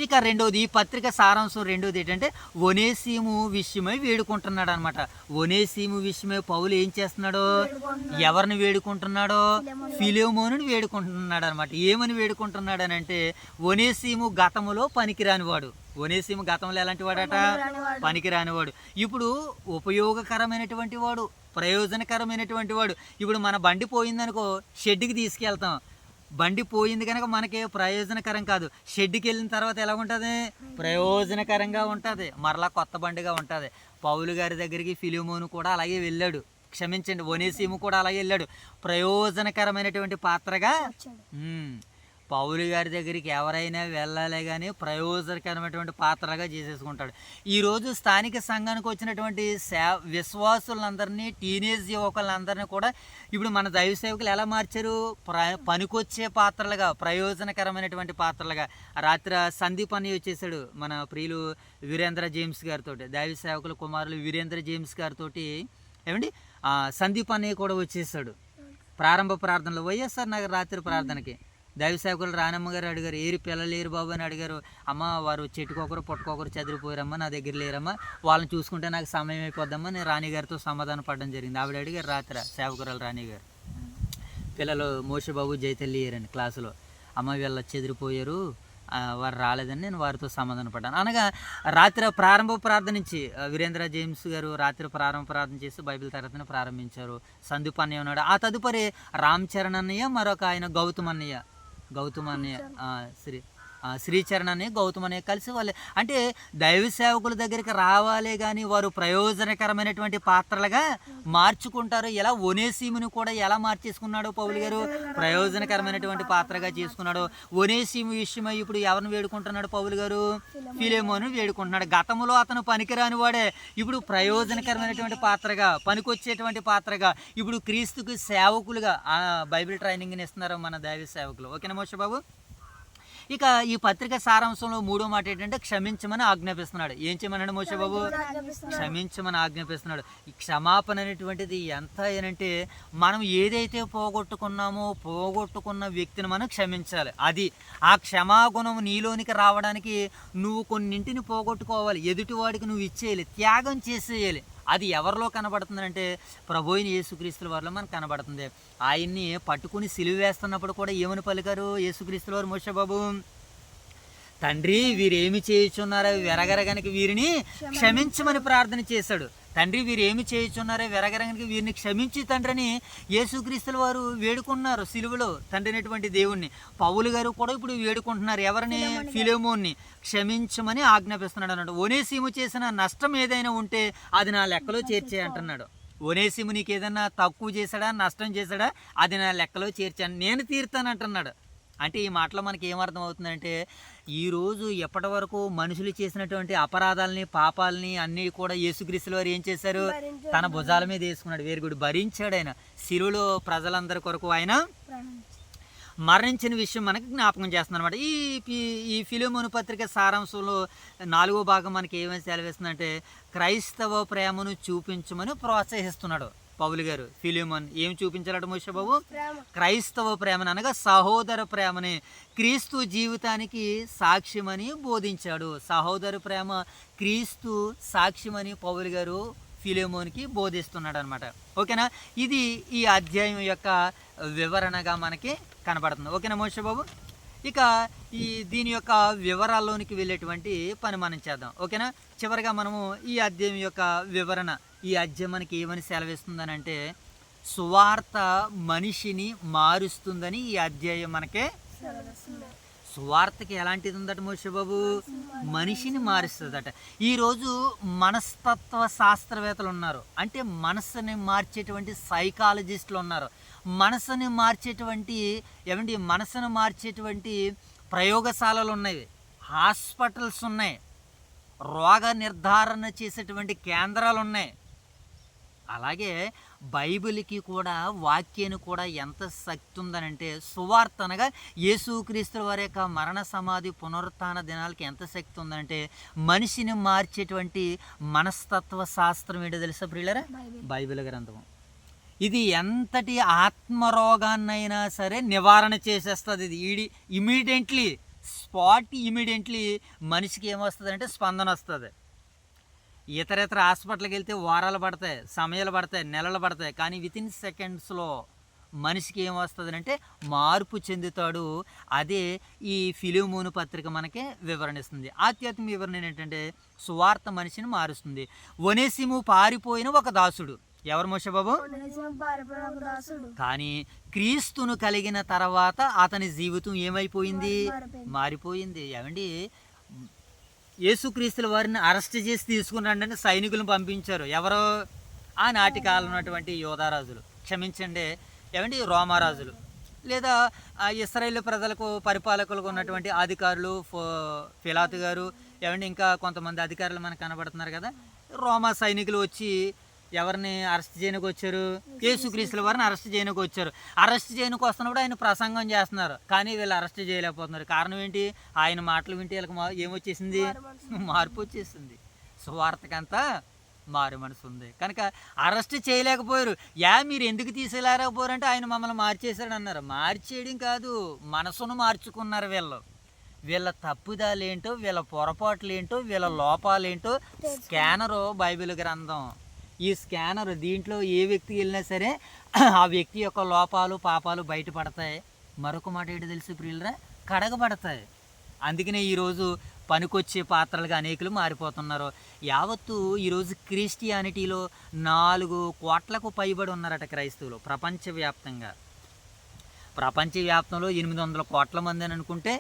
ఇక రెండోది, ఈ పత్రిక సారాంశం రెండోది ఏంటంటే ఒనేసిము విషయమై వేడుకుంటున్నాడు అనమాట. ఒనేసిము విషయమై పౌలు ఏం చేస్తున్నాడు? ఎవరిని వేడుకుంటున్నాడో? ఫిలోమోనుని వేడుకుంటున్నాడు అనమాట. ఏమని వేడుకుంటున్నాడు అని అంటే, ఒనేసిము గతములో పనికిరానివాడు. ఒనేసిము గతంలో ఎలాంటి వాడట? పనికిరానివాడు. ఇప్పుడు ఉపయోగకరమైనటువంటి వాడు, ప్రయోజనకరమైనటువంటి వాడు. ఇప్పుడు మన బండి పోయిందనుకో, షెడ్కి తీసుకెళ్తాం. బండి పోయింది కనుక మనకి ప్రయోజనకరం కాదు. షెడ్కి వెళ్ళిన తర్వాత ఎలా ఉంటుంది? ప్రయోజనకరంగా ఉంటుంది, మరలా కొత్త బండిగా ఉంటుంది. పౌలు గారి దగ్గరికి ఫిలోమోను కూడా అలాగే వెళ్ళాడు. క్షమించండి, ఒనేసిము కూడా అలాగే వెళ్ళాడు. ప్రయోజనకరమైనటువంటి పాత్రగా, పౌలు గారి దగ్గరికి ఎవరైనా వెళ్ళాలి కానీ ప్రయోజనకరమైనటువంటి పాత్రగా చేసేసుకుంటాడు. ఈరోజు స్థానిక సంఘానికి వచ్చినటువంటి విశ్వాసులందరినీ, టీనేజ్ యువకులందరినీ కూడా ఇప్పుడు మన దైవ సేవకులు ఎలా మార్చారు? పనికొచ్చే పాత్రలుగా, ప్రయోజనకరమైనటువంటి పాత్రలుగా. రాత్రి సందీప్ అని వచ్చేసాడు మన ప్రియులు వీరేంద్ర జేమ్స్ గారితో, దైవ సేవకుల కుమారులు వీరేంద్ర జేమ్స్ గారితో ఏమండి సందీప్ అన్నయ్య కూడా వచ్చేసాడు ప్రారంభ ప్రార్థనలో, వైఎస్ఆర్ నగర్ రాత్రి ప్రార్థనకి. దైవ సేవకులు రానమ్మ గారు అడిగారు, ఏరి పిల్లలు లేరు బాబు అని అడిగారు. అమ్మ వారు చెట్టుకొకరు పుట్టుకొకరు చదిరిపోయారమ్మా, నా దగ్గర లేరమ్మా, వాళ్ళని చూసుకుంటే నాకు సమయం అయిపోద్దమ్మా, నేను రాణి గారితో సమాధానం పడడం జరిగింది. ఆవిడ అడిగారు రాత్రి సేవకురాలు రాణి గారు, పిల్లలు మోషబాబు జైతల్లి ఏరని క్లాసులో, అమ్మ వీళ్ళ చెదిరిపోయారు, వారు రాలేదని నేను వారితో సమాధాన పడ్డాను అనగా రాత్రి ప్రారంభ ప్రార్థన నుంచి వీరేంద్ర జేమ్స్ గారు రాత్రి ప్రారంభ ప్రార్థన చేసి బైబిల్ తరగతిని ప్రారంభించారు. సందీప్ అన్నయ్య ఉన్నాడు. ఆ తదుపరి రామ్ చరణ్ అన్నయ్య, మరొక ఆయన గౌతమ్ అన్నయ్య శ్రీచరణ్ అని గౌతమ్ అనే కలిసి వాళ్ళు, అంటే దైవ సేవకుల దగ్గరికి రావాలి కానీ వారు ప్రయోజనకరమైనటువంటి పాత్రలుగా మార్చుకుంటారు. ఎలా ఒనేసీముని కూడా ఎలా మార్చేసుకున్నాడో పౌలు గారు, ప్రయోజనకరమైనటువంటి పాత్రగా చేసుకున్నాడు. ఒనేసీము విషయమై ఇప్పుడు ఎవరిని వేడుకుంటున్నాడు పౌలు గారు? ఫిలెమోను వేడుకుంటున్నాడు. గతంలో అతను పనికిరాని వాడే, ఇప్పుడు ప్రయోజనకరమైనటువంటి పాత్రగా, పనికొచ్చేటువంటి పాత్రగా, ఇప్పుడు క్రీస్తుకి సేవకులుగా బైబిల్ ట్రైనింగ్ని ఇస్తున్నారు మన దైవ సేవకులు. ఓకేనా మోషే బాబు? ఇక ఈ పత్రిక సారాంశంలో 3వ మాట ఏంటంటే క్షమించమని ఆజ్ఞాపిస్తున్నాడు. ఏం చేయమన్నాడు మోషే బాబు? క్షమించమని ఆజ్ఞాపిస్తున్నాడు. ఈ క్షమాపణ అనేటువంటిది ఎంత అంటే మనం ఏదైతే పోగొట్టుకున్న వ్యక్తిని మనం క్షమించాలి. అది ఆ క్షమాగుణం నీలోనికి రావడానికి నువ్వు కొన్నింటిని పోగొట్టుకోవాలి, ఎదుటివాడికి నువ్వు ఇచ్చేయాలి, త్యాగం చేసేయాలి. అది ఎవరిలో కనబడుతుందంటే ప్రభు అయిన యేసుక్రీస్తుల వారిలో మనకు కనబడుతుంది. ఆయన్ని పట్టుకుని సిలువ వేస్తున్నప్పుడు కూడా ఏమని పలికారు యేసుక్రీస్తుల వారు మోషే బాబు? తండ్రి వీరేమి చేయుచున్నారో వెరగరగనికి వీరిని క్షమించమని ప్రార్థన చేశాడు. తండ్రి వీరేమి చేయుచున్నారో వెరగరగనికి వీరిని క్షమించి తండ్రిని యేసుక్రీస్తుల వారు వేడుకున్నారు సిలువలో తండ్రి అనేటువంటి దేవుణ్ణి. పౌలు గారు కూడా ఇప్పుడు వేడుకుంటున్నారు ఎవరిని? ఫిలెమోన్ని క్షమించమని ఆజ్ఞాపిస్తున్నాడు అన్నాడు. ఒనేసీము చేసిన నష్టం ఏదైనా ఉంటే అది నా లెక్కలో చేర్చే అంటున్నాడు. ఒనేసీము నీకు ఏదైనా తక్కువ చేశాడా, నష్టం చేశాడా, అది నా లెక్కలో చేర్చాను, నేను తీరుతాను అంటున్నాడు. అంటే ఈ మాటలో మనకి ఏమర్థం అవుతుందంటే ఈరోజు ఎప్పటి వరకు మనుషులు చేసినటువంటి అపరాధాలని, పాపాలని అన్నీ కూడా యేసుక్రీస్తుల వారు ఏం చేశారు? తన భుజాల మీద వేసుకున్నాడు. వేరు గుడి భరించాడు. ఆయన శిలువలో ప్రజలందరి కొరకు ఆయన మరణించిన విషయం మనకి జ్ఞాపకం చేస్తుంది అనమాట. ఈ ఫిలెమోను పత్రిక సారాంశంలో 4వ భాగం మనకి ఏమైనా సెలవిస్తుందంటే క్రైస్తవ ప్రేమను చూపించమని ప్రోత్సహిస్తున్నాడు పౌలు గారు. ఫిలెమోన్ ఏం చూపించాలట మోషే బాబు? క్రైస్తవ ప్రేమని అనగా సహోదర ప్రేమని, క్రీస్తు జీవితానికి సాక్ష్యమని బోధించాడు. సహోదర ప్రేమ క్రీస్తు సాక్ష్యమని పౌలు గారు ఫిలెమోన్కి బోధిస్తున్నాడు అనమాట. ఓకేనా? ఇది ఈ అధ్యాయం యొక్క వివరణగా మనకి కనబడుతుంది. ఓకేనా మోషే బాబు? ఇక దీని యొక్క వివరాల్లోనికి వెళ్ళేటువంటి పని మనం చేద్దాం. ఓకేనా? చివరిగా మనము ఈ అధ్యాయం యొక్క వివరణ, ఈ అధ్యాయం మనకి ఏమని సెలవిస్తుందని అంటే సువార్త మనిషిని మారుస్తుందని ఈ అధ్యాయం మనకే. సువార్తకి ఎలాంటిది ఉందట మోషే బాబు? మనిషిని మారుస్తుందట. ఈరోజు మనస్తత్వ శాస్త్రవేత్తలు ఉన్నారు, అంటే మనసుని మార్చేటువంటి సైకాలజిస్టులు ఉన్నారు, మనసుని మార్చేటువంటి ప్రయోగశాలలు ఉన్నాయి, హాస్పిటల్స్ ఉన్నాయి, రోగ నిర్ధారణ చేసేటువంటి కేంద్రాలు ఉన్నాయి. అలాగే బైబిల్కి కూడా, వాక్యాన్ని కూడా ఎంత శక్తి ఉందనంటే సువార్త అనగా యేసుక్రీస్తుల వారి యొక్క మరణ సమాధి పునరుత్థాన దినాలకి ఎంత శక్తి ఉందంటే మనిషిని మార్చేటువంటి మనస్తత్వ శాస్త్రం ఏంటో తెలుసా ప్రియులరా? బైబిల్ గ్రంథం. ఇది ఎంతటి ఆత్మరోగాన్నైనా సరే నివారణ చేసేస్తుంది. ఇది ఇమీడియట్లీ ఇమీడియట్లీ మనిషికి ఏమొస్తుంది అంటే స్పందన వస్తుంది. ఇతర హాస్పిటల్కి వెళ్తే వారాలు పడతాయి, సమయాలు పడతాయి, నెలలు పడతాయి, కానీ వితిన్ సెకండ్స్లో మనిషికి ఏమొస్తుంది అంటే మార్పు చెందుతాడు. అదే ఈ ఫిలెమోను పత్రిక మనకి వివరణిస్తుంది. ఆధ్యాత్మిక వివరణ ఏంటంటే సువార్త మనిషిని మారుస్తుంది. ఒనేసిము పారిపోయిన ఒక దాసుడు. ఎవరు మోషే బాబు? కానీ క్రీస్తును కలిగిన తర్వాత అతని జీవితం ఏమైపోయింది? మారిపోయింది. ఏమండి, యేసుక్రీస్తుల వారిని అరెస్ట్ చేసి తీసుకున్నాడని సైనికులను పంపించారు. ఎవరో? ఆనాటి కాలం ఉన్నటువంటి యోధారాజులు, క్షమించండి ఏమండి రోమారాజులు. లేదా ఇశ్రాయేలు ప్రజలకు పరిపాలకులకు ఉన్నటువంటి అధికారులు పిలాతు గారు ఏమంటే ఇంకా కొంతమంది అధికారులు మనకు కనబడుతున్నారు కదా. రోమా సైనికులు వచ్చి ఎవరిని అరెస్ట్ చేయడానికి వచ్చారు? యేసుక్రీస్తుల వారిని అరెస్ట్ చేయడానికి వచ్చారు. అరెస్ట్ చేయడానికి వస్తున్నప్పుడు ఆయన ప్రసంగం చేస్తున్నారు, కానీ వీళ్ళు అరెస్ట్ చేయలేకపోతున్నారు. కారణం ఏంటి? ఆయన మాటలు వింటే వీళ్ళకి ఏమొచ్చేసింది? మార్పు వచ్చేసింది. సువార్తకంతా మారు మనసు ఉంది కనుక అరెస్ట్ చేయలేకపోయారు. మీరు ఎందుకు తీసేయలేకపోయారంటే ఆయన మమ్మల్ని మార్చేశాడు అన్నారు. మార్చేయడం కాదు, మనసును మార్చుకున్నారు. వీళ్ళ తప్పుదాలేంటో, వీళ్ళ పొరపాట్లేంటో, వీళ్ళ లోపాలేంటో స్కానరు బైబిల్ గ్రంథం. ఈ స్కానర్ దీంట్లో ఏ వ్యక్తికి వెళ్ళినా సరే ఆ వ్యక్తి యొక్క లోపాలు పాపాలు బయటపడతాయి. మరొక మాట ఏంటో తెలుసు ప్రియులరా, కడగబడతాయి. అందుకనే ఈరోజు పనికొచ్చే పాత్రలుగా అనేకులు మారిపోతున్నారు. యావత్తు ఈరోజు క్రిస్టియానిటీలో 4 కోట్లకు పైబడి ఉన్నారట క్రైస్తవులు ప్రపంచవ్యాప్తంగా. ప్రపంచవ్యాప్తంలో 800 కోట్ల మంది అని అనుకుంటే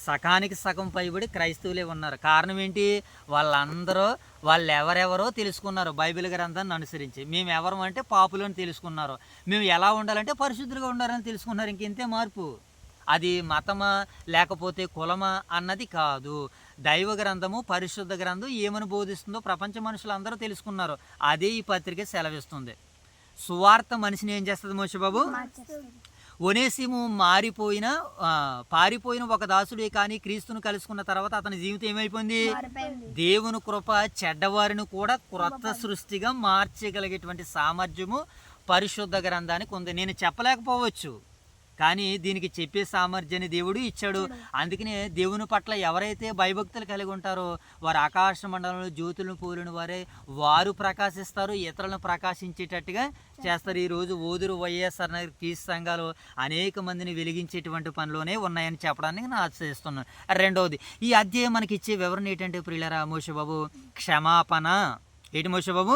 సగానికి సగం పైబడి క్రైస్తవులే ఉన్నారు. కారణం ఏంటి? వాళ్ళు ఎవరెవరో తెలుసుకున్నారు బైబిల్ గ్రంథాన్ని అనుసరించి. మేము ఎవరు అంటే పాపులని తెలుసుకున్నారు. మేము ఎలా ఉండాలంటే పరిశుద్ధులుగా ఉండాలని తెలుసుకున్నారు. ఇంకెంతే మార్పు. అది మతమా లేకపోతే కులమా అన్నది కాదు. దైవ గ్రంథము, పరిశుద్ధ గ్రంథం ఏమని బోధిస్తుందో ప్రపంచ మనుషులందరూ తెలుసుకున్నారు. అదే ఈ పత్రిక సెలవిస్తుంది. సువార్త మనిషిని ఏం చేస్తుంది మోషబాబు? ఒనేసిము పారిపోయిన ఒక దాసుడే కానీ క్రీస్తును కలుసుకున్న తర్వాత అతని జీవితం ఏమైపోయింది? దేవుని కృప చెడ్డవారిని కూడా క్రొత్త సృష్టిగా మార్చగలిగేటువంటి సామర్థ్యము పరిశుద్ధ గ్రంథానికి ఉంది. నేను చెప్పలేకపోవచ్చు, కానీ దీనికి చెప్పే సామర్థ్యాన్ని దేవుడు ఇచ్చాడు. అందుకనే దేవుని పట్ల ఎవరైతే భయభక్తులు కలిగి ఉంటారో వారు ఆకాశ మండలంలో జ్యోతులను పోలిన వారు ప్రకాశిస్తారు, ఇతరులను ప్రకాశించేటట్టుగా చేస్తారు. ఈరోజు ఓదురు వైఎస్ఆర్ నగర్ క్రీస్తు సంఘాలు అనేక మందిని వెలిగించేటువంటి పనిలోనే ఉన్నాయని చెప్పడానికి నేను ఆశిస్తున్నాను. రెండవది, ఈ అధ్యాయం మనకి ఇచ్చే వివరణ ఏంటంటే ప్రియులరా మోషబాబు, క్షమాపణ. ఏంటి మోషబాబు?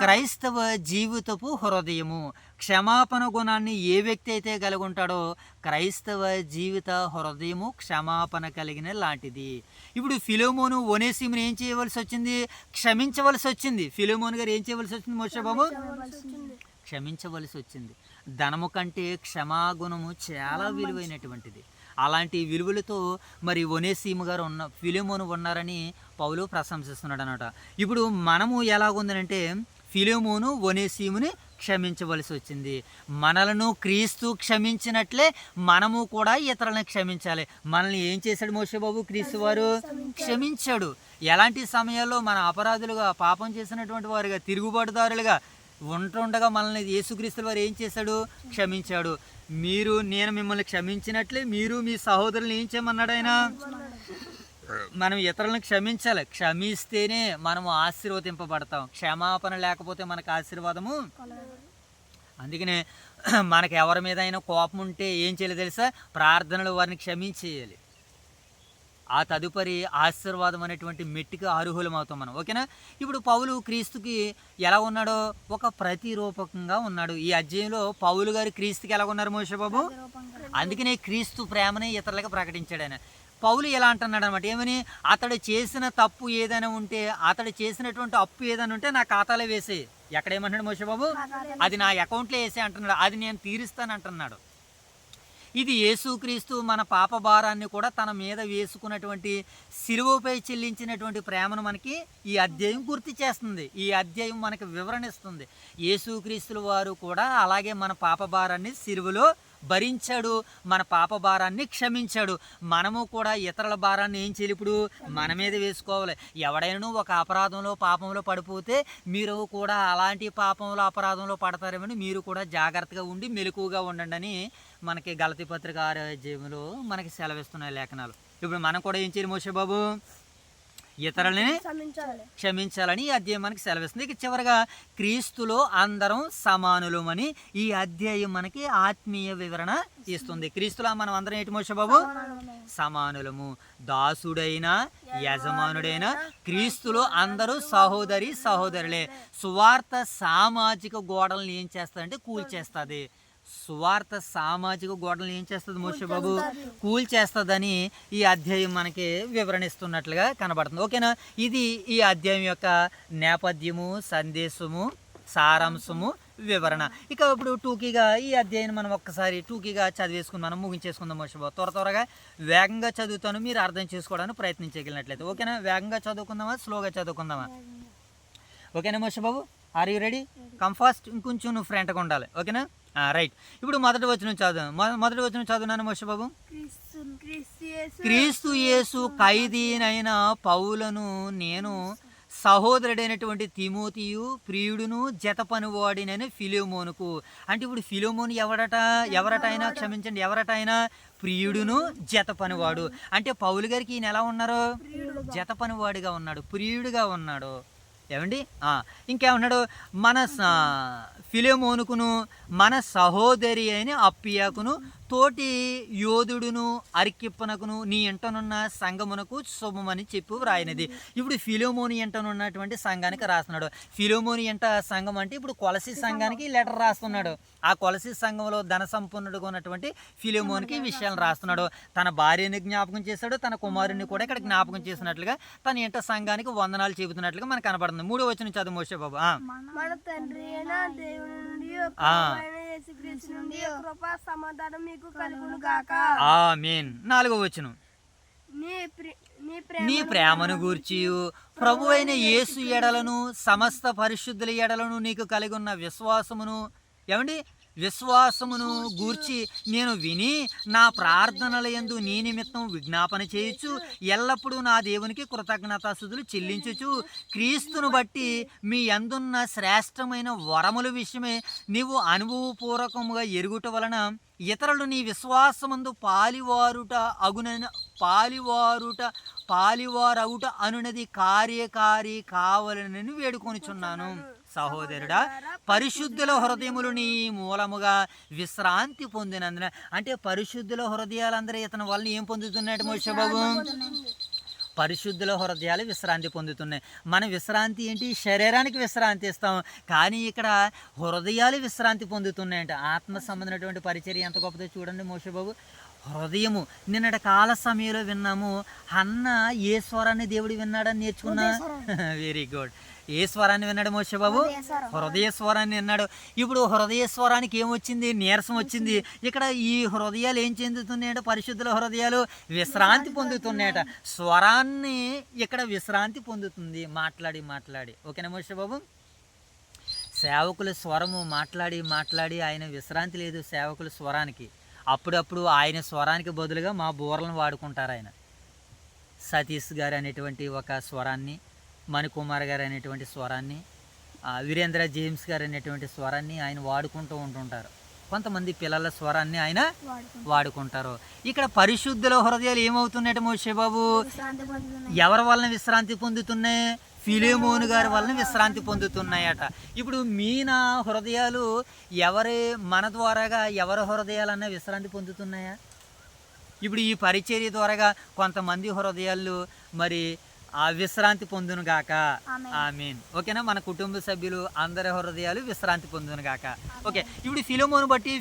క్రైస్తవ జీవితపు హృదయము. క్షమాపణ గుణాన్ని ఏ వ్యక్తి అయితే కలిగి ఉంటాడో క్రైస్తవ జీవిత హృదయము క్షమాపణ కలిగిన లాంటిది. ఇప్పుడు ఫిలోమోను ఒనేసిమును ఏం చేయవలసి వచ్చింది? క్షమించవలసి వచ్చింది. ఫిలోమోను గారు ఏం చేయవలసి వచ్చింది మోషబాబు? క్షమించవలసి వచ్చింది. ధనము కంటే క్షమాగుణము చాలా విలువైనటువంటిది. అలాంటి విలువలతో మరి ఒనేసిము గారు ఫిలోమోను ఉన్నారని పౌలు ప్రశంసిస్తున్నాడు అన్నమాట. ఇప్పుడు మనము ఎలాగుందనంటే ఫిలోమోను ఒనేసిముని క్షమించవలసి వచ్చింది. మనలను క్రీస్తు క్షమించినట్లే మనము కూడా ఇతరులను క్షమించాలి. మనల్ని ఏం చేశాడు మోషబాబు? క్రీస్తు వారు క్షమించాడు. ఎలాంటి సమయాల్లో మన అపరాధులుగా, పాపం చేసినటువంటి వారుగా, తిరుగుబాటుదారులుగా ఉంటుండగా మనల్ని యేసుక్రీస్తు వారు ఏం చేశాడు? క్షమించాడు. నేను మిమ్మల్ని క్షమించినట్లే మీరు మీ సహోదరులను ఏం చేయమన్నాడు ఆయన? మనం ఇతరులను క్షమించాలి. క్షమిస్తేనే మనము ఆశీర్వదింపబడతాం. క్షమాపణ లేకపోతే మనకు ఆశీర్వాదము. అందుకనే మనకు ఎవరి మీద అయినా కోపం ఉంటే ఏం చేయాలి తెలుసా? ప్రార్థనలు వారిని క్షమించేయాలి. ఆ తదుపరి ఆశీర్వాదం అనేటువంటి మెట్టికి అర్హులం అవుతాం మనం. ఓకేనా? ఇప్పుడు పౌలు క్రీస్తుకి ఎలా ఉన్నాడో ఒక ప్రతిరూపకంగా ఉన్నాడు. ఈ అధ్యాయంలో పౌలు గారు క్రీస్తుకి ఎలా ఉన్నారు మోషబాబు? అందుకనే క్రీస్తు ప్రేమని ఇతరులకు ప్రకటించాడు ఆయన. పౌలు ఎలా అంటున్నాడు అనమాట, ఏమని? అతడు చేసిన తప్పు ఏదైనా ఉంటే, అతడు చేసినటువంటి అప్పు ఏదైనా ఉంటే నా ఖాతాలో వేసే. ఎక్కడేమంటున్నాడు మోషబాబు? అది నా అకౌంట్లో వేసే అంటున్నాడు. అది నేను తీరుస్తాను అంటున్నాడు. ఇది యేసుక్రీస్తు మన పాప భారాన్ని కూడా తన మీద వేసుకున్నటువంటి సిలువపై చెల్లించినటువంటి ప్రేమను మనకి ఈ అధ్యాయం గుర్తు చేస్తుంది. ఈ అధ్యాయం మనకు వివరణిస్తుంది. యేసుక్రీస్తుల వారు కూడా అలాగే మన పాప భారాన్ని సిలువలో భరించాడు, మన పాప భారాన్ని క్షమించాడు. మనము కూడా ఇతరుల భారాన్ని ఏం చేయాలి? ఇప్పుడు మన మీద వేసుకోవాలి. ఎవడైనా ఒక అపరాధంలో పాపంలో పడిపోతే మీరు కూడా అలాంటి పాపంలో అపరాధంలో పడతారేమని మీరు కూడా జాగ్రత్తగా ఉండి మెలకువగా ఉండండి అని మనకి గలతీ పత్రిక 6వ అధ్యాయంలో మనకి సెలవిస్తున్నాయి లేఖనాలు. ఇప్పుడు మనం కూడా ఏం చేయాలి మోషబాబు? ఇతరులని క్షమించాలని ఈ అధ్యాయం మనకి సెలవిస్తుంది. ఇక చివరిగా క్రీస్తులో అందరం సమానులమని ఈ అధ్యాయం మనకి ఆత్మీయ వివరణ ఇస్తుంది. క్రీస్తులో మనం అందరం ఏంటి మోషబాబు? సమానులము. దాసుడైనా యజమానుడైనా క్రీస్తులో అందరూ సహోదరులే. సువార్త సామాజిక గోడలను ఏం చేస్తుందంటే కూల్చేస్తుంది. సువార్త సామాజిక గోడలను ఏం చేస్తుంది మోషబాబు? కూల్చేస్తుందని ఈ అధ్యాయం మనకి వివరణిస్తున్నట్లుగా కనబడుతుంది. ఓకేనా? ఇది ఈ అధ్యాయం యొక్క నేపథ్యము, సందేశము, సారాంశము, వివరణ. ఇక ఇప్పుడు టూకీగా ఈ అధ్యాయం మనం ఒక్కసారి టూకీగా చదివేసుకుని మనం ముగించేసుకుందాం మోషబాబు. త్వరగా వేగంగా చదువుతాను, మీరు అర్థం చేసుకోవడానికి ప్రయత్నం చేయగలిగినట్లయితే. ఓకేనా? వేగంగా చదువుకుందామా, స్లోగా చదువుకుందామా? ఓకేనా మోషబాబు? Are you ready? Come fast. ఇంకొంచెం నువ్వు ఫ్రంట్గా ఉండాలి. ఓకేనా? రైట్. ఇప్పుడు మొదటి వచనం చదువు. మొదటి వచనం చదువునాను మోషబాబు. క్రీస్తు యేసు ఖైదీనైన పౌలను నేను సహోదరుడైనటువంటి తిమోతియు ప్రియుడును జత పనివాడినని ఫిలోమోనుకు. అంటే ఇప్పుడు ఫిలోమోను ఎవరట అయినా క్షమించండి, ఎవరట అయినా ప్రియుడును జత పనివాడు. అంటే పౌలు గారికి ఈయన ఎలా ఉన్నారు? జత పనివాడిగా ఉన్నాడు, ప్రియుడిగా ఉన్నాడు. ఏమండి? ఇంకేమన్నాడు? మన ఫిలోమోనుకును మన సహోదరి అయిన అప్పియాకును తోటి యోధుడును అరికిప్పనకును నీ ఇంటనున్న సంఘమునకు శుభమని చెప్పు వ్రాయినది. ఇప్పుడు ఫిలోమోని ఇంటనున్నటువంటి సంఘానికి రాస్తున్నాడు. ఫిలోమోని ఇంట సంఘం అంటే ఇప్పుడు కొలసి సంఘానికి లెటర్ రాస్తున్నాడు. ఆ కొలసి సంఘంలో ధన సంపన్నుడుగా ఉన్నటువంటి ఫిలోమోనికి విషయాలను రాస్తున్నాడు. తన భార్యని జ్ఞాపకం చేశాడు, తన కుమారుని కూడా ఇక్కడ జ్ఞాపకం చేసినట్లుగా తన ఇంట సంఘానికి వందనాలు చెబుతున్నట్లుగా మనకు కనబడుతుంది. 3వ వచనం చదువు మోషే బాబు. మన తండ్రి అయిన దేవుని నుండి యేసుక్రీస్తు నుండి కృప సమాధానం మీకు కలుగును గాక. ఆమేన్. 4వ వచనం. నీ ప్రేమను గూర్చి ప్రభు అయిన యేసు ఎడలను సమస్త పరిశుద్ధుల ఎడలను నీకు కలిగి ఉన్న విశ్వాసమును, ఏమండి, విశ్వాసమును గూర్చి నేను విని నా ప్రార్థనల యందు నీ నిమిత్తం విజ్ఞాపన చేయొచ్చు ఎల్లప్పుడూ నా దేవునికి కృతజ్ఞతాస్తుతులు చెల్లించుచు క్రీస్తును బట్టి మీ యందున్న శ్రేష్టమైన వరముల విషయమే నీవు అనుభవపూర్వకముగా ఎరుగుట వలన ఇతరులు నీ విశ్వాసమందు పాలివారవుట అనునది కార్యకారి కావాలని వేడుకొనిచున్నాను. సహోదరుడా, పరిశుద్ధుల హృదయములు నీ మూలముగా విశ్రాంతి పొందినందున. అంటే పరిశుద్ధుల హృదయాలందరూ ఇతని వల్ల ఏం పొందుతున్నాడు మోషే బాబు? పరిశుద్ధుల హృదయాలు విశ్రాంతి పొందుతున్నాయి. మన విశ్రాంతి ఏంటి? శరీరానికి విశ్రాంతి ఇస్తాం, కానీ ఇక్కడ హృదయాలు విశ్రాంతి పొందుతున్నాయంట. ఆత్మ సంబంధమైనటువంటి పరిచర్య ఎంత గొప్పదో చూడండి మోషే బాబు. హృదయము. నిన్నటి కాల సమయంలో విన్నాము, అన్న ఏ స్వరాన్ని దేవుడు విన్నాడని నేర్చుకున్నా. Very good. ఏ స్వరాన్ని విన్నాడు మోషే బాబు? హృదయ స్వరాన్ని విన్నాడు. ఇప్పుడు హృదయ స్వరానికి ఏమొచ్చింది? నీరసం వచ్చింది. ఇక్కడ ఈ హృదయాలు ఏం చెందుతున్నాయంటే, పరిశుద్ధుల హృదయాలు విశ్రాంతి పొందుతున్నాయట. స్వరాన్ని ఇక్కడ విశ్రాంతి పొందుతుంది మాట్లాడి. ఓకేనా మోషే బాబు? సేవకుల స్వరము మాట్లాడి ఆయన విశ్రాంతి లేదు సేవకుల స్వరానికి. అప్పుడప్పుడు ఆయన స్వరానికి బదులుగా మా బూరలను వాడుకుంటారు. ఆయన సతీష్ గారు అనేటువంటి ఒక స్వరాన్ని, మణికుమార్ గారు అనేటువంటి స్వరాన్ని, వీరేంద్ర జేమ్స్ గారు అనేటువంటి స్వరాన్ని ఆయన వాడుకుంటూ ఉంటుంటారు. కొంతమంది పిల్లల స్వరాన్ని ఆయన వాడుకుంటారు. ఇక్కడ పరిశుద్ధుల హృదయాలు ఏమవుతున్నాయట మోషే బాబు? ఎవరి వలన విశ్రాంతి పొందుతున్నాయి? ఫిలోమోను గారి వలన విశ్రాంతి పొందుతున్నాయట. ఇప్పుడు మీనా హృదయాలు మన ద్వారాగా ఎవరి హృదయాలన్నా విశ్రాంతి పొందుతున్నాయా? ఇప్పుడు ఈ పరిచర్య ద్వారాగా కొంతమంది హృదయాలు మరి ఆ విశ్రాంతి పొందును గాక. ఆమేన్. ఓకేనా? మన కుటుంబ సభ్యులు అందరి హృదయాలు విశ్రాంతి పొందును గాక. ఓకే. ఇప్పుడు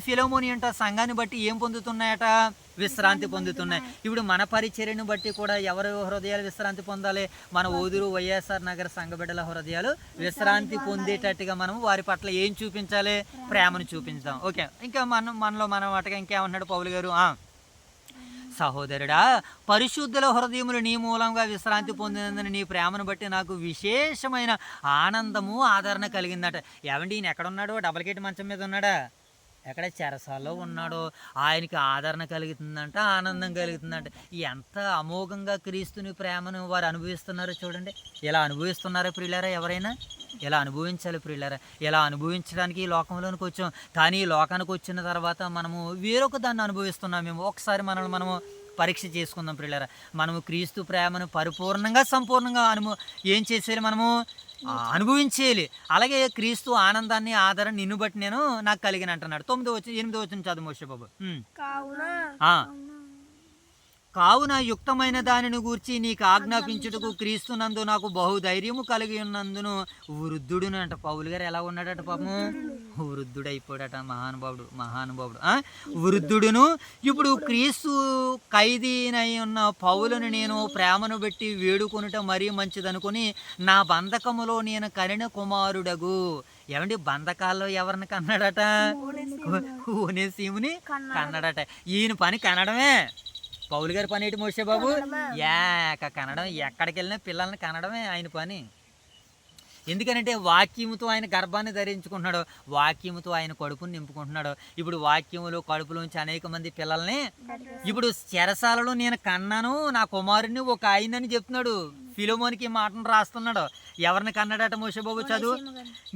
ఫిలోమోని అంట సంఘాన్ని బట్టి ఏం పొందుతున్నాయట? విశ్రాంతి పొందుతున్నాయి. ఇప్పుడు మన పరిచర్యను బట్టి కూడా ఎవరి హృదయాలు విశ్రాంతి పొందాలి? మన ఓదూరు వైఎస్ఆర్ నగర సంఘ బిడ్డల హృదయాలు విశ్రాంతి పొందేటట్టుగా మనం వారి పట్ల ఏం చూపించాలి? ప్రేమను చూపించాం. ఓకే. ఇంకా మనలో వాటిగా ఇంకేమన్నాడు పౌలు గారు? సహోదరుడా, పరిశుద్ధుల హృదయములు నీ మూలంగా విశ్రాంతి పొందినందున నీ ప్రేమను బట్టి నాకు విశేషమైన ఆనందము ఆదరణ కలిగిందట. ఏమండి, ఈయన ఎక్కడున్నాడు? డబల్ గేట్ మంచం మీద ఉన్నాడా? ఎక్కడ? చెరసాల్లో ఉన్నాడు. ఆయనకి ఆదరణ కలుగుతుందంట, ఆనందం కలుగుతుందంట. ఎంత అమోఘంగా క్రీస్తుని ప్రేమను వారు అనుభవిస్తున్నారో చూడండి. ఎలా అనుభవిస్తున్నారో ప్రియులారా? ఎవరైనా ఎలా అనుభవించాలి ప్రియులారా? ఎలా అనుభవించడానికి ఈ లోకంలోనికి వచ్చాం, కానీ ఈ లోకానికి వచ్చిన తర్వాత మనము వేరొక దాన్ని అనుభవిస్తున్నామేమో. ఒకసారి మనము పరీక్ష చేసుకుందాం ప్రియులారా. మనము క్రీస్తు ప్రేమను పరిపూర్ణంగా సంపూర్ణంగా ఏం చేసేయాలి? మనము అనుభవించేయాలి. అలాగే క్రీస్తు ఆనందాన్ని ఆదరణ నిన్ను బట్టి నాకు కలిగిన అంటున్నాడు. 8వ వచనం చదువు మోషే బాబు. కావున యుక్తమైన దానిని గూర్చి నీకు ఆజ్ఞాపించుటకు క్రీస్తునందు నాకు బహుధైర్యము కలిగి ఉన్నందును వృద్ధుడును అంట. పౌలు గారు ఎలా ఉన్నాడట? పాపము వృద్ధుడైపోయాడట. మహానుభావుడు వృద్ధుడును. ఇప్పుడు క్రీస్తు ఖైదీనై ఉన్న పౌలను నేను ప్రేమను బట్టి వేడుకొనుట మరీ మంచిదనుకొని నా బంధకములో నేను కనిన కుమారుడగు. ఏమండి బంధకాల్లో ఎవరిని కన్నాడట? ఒనేసీముని కన్నాడట. ఈయన పని కనడమే. పౌలు గారి పని ఏంటి మోషే బాబు? కనడం. ఎక్కడికి వెళ్ళినా పిల్లల్ని కనడమే ఆయన పని. ఎందుకనంటే వాక్యముతో ఆయన గర్భాన్ని ధరించుకుంటున్నాడు, వాక్యముతో ఆయన కడుపుని నింపుకుంటున్నాడు. ఇప్పుడు వాక్యములో కడుపులోంచి అనేక మంది పిల్లల్ని ఇప్పుడు చెరసాలలో నేను కన్నాను నా కుమారుని ఒక ఆయనని చెప్తున్నాడు. ఫిలోమోనికి మాటను రాస్తున్నాడు. ఎవరిని కన్నాడట మోషేబాబు? చదువు.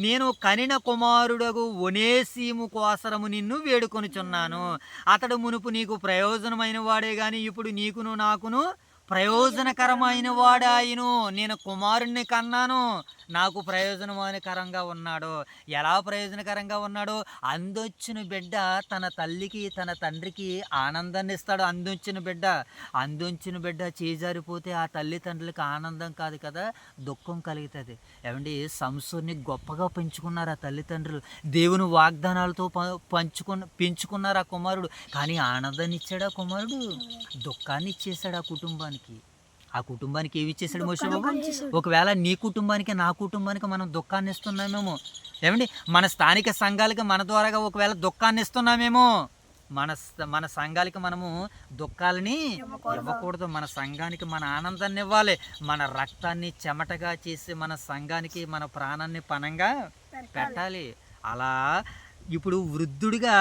నేను కనిన కుమారుడగు ఒనేసీము కోసరము నిన్ను వేడుకొనుచున్నాను. అతడు మునుపు నీకు ప్రయోజనమైన వాడే గాని ఇప్పుడు నీకును నాకును ప్రయోజనకరమైన వాడాయను. నేను కుమారుణ్ణి కన్నాను, నాకు ప్రయోజనకరంగా ఉన్నాడు. ఎలా ప్రయోజనకరంగా ఉన్నాడు? అందొచ్చిన బిడ్డ తన తల్లికి తన తండ్రికి ఆనందాన్ని ఇస్తాడు. అందొచ్చిన బిడ్డ చేజారిపోతే ఆ తల్లిదండ్రులకి ఆనందం కాదు కదా, దుఃఖం కలుగుతుంది. ఏమండి, సంసోన్ని గొప్పగా పెంచుకున్నారు ఆ తల్లిదండ్రులు. దేవుని వాగ్దానాలతో పెంచుకున్నారు ఆ కుమారుడు. కానీ ఆనందాన్ని ఇచ్చాడు ఆ కుమారుడు, దుఃఖాన్ని ఇచ్చేసాడు ఆ కుటుంబానికి ఏమి ఇచ్చేసాడు మోషే బాబు? ఒకవేళ నీ కుటుంబానికి నా కుటుంబానికి మనం దుఃఖాన్ని ఇస్తున్నామేమో. ఏమండి, మన స్థానిక సంఘాలకి మన ద్వారాగా ఒకవేళ దుఃఖాన్ని ఇస్తున్నామేమో. మన సంఘాలకి మనము దుఃఖాలని ఇవ్వకూడదు. మన సంఘానికి మన ఆనందాన్ని ఇవ్వాలి. మన రక్తాన్ని చెమటగా చేసి మన సంఘానికి మన ప్రాణాన్ని పణంగా పెట్టాలి. అలా ఇప్పుడు వృద్ధుడిగా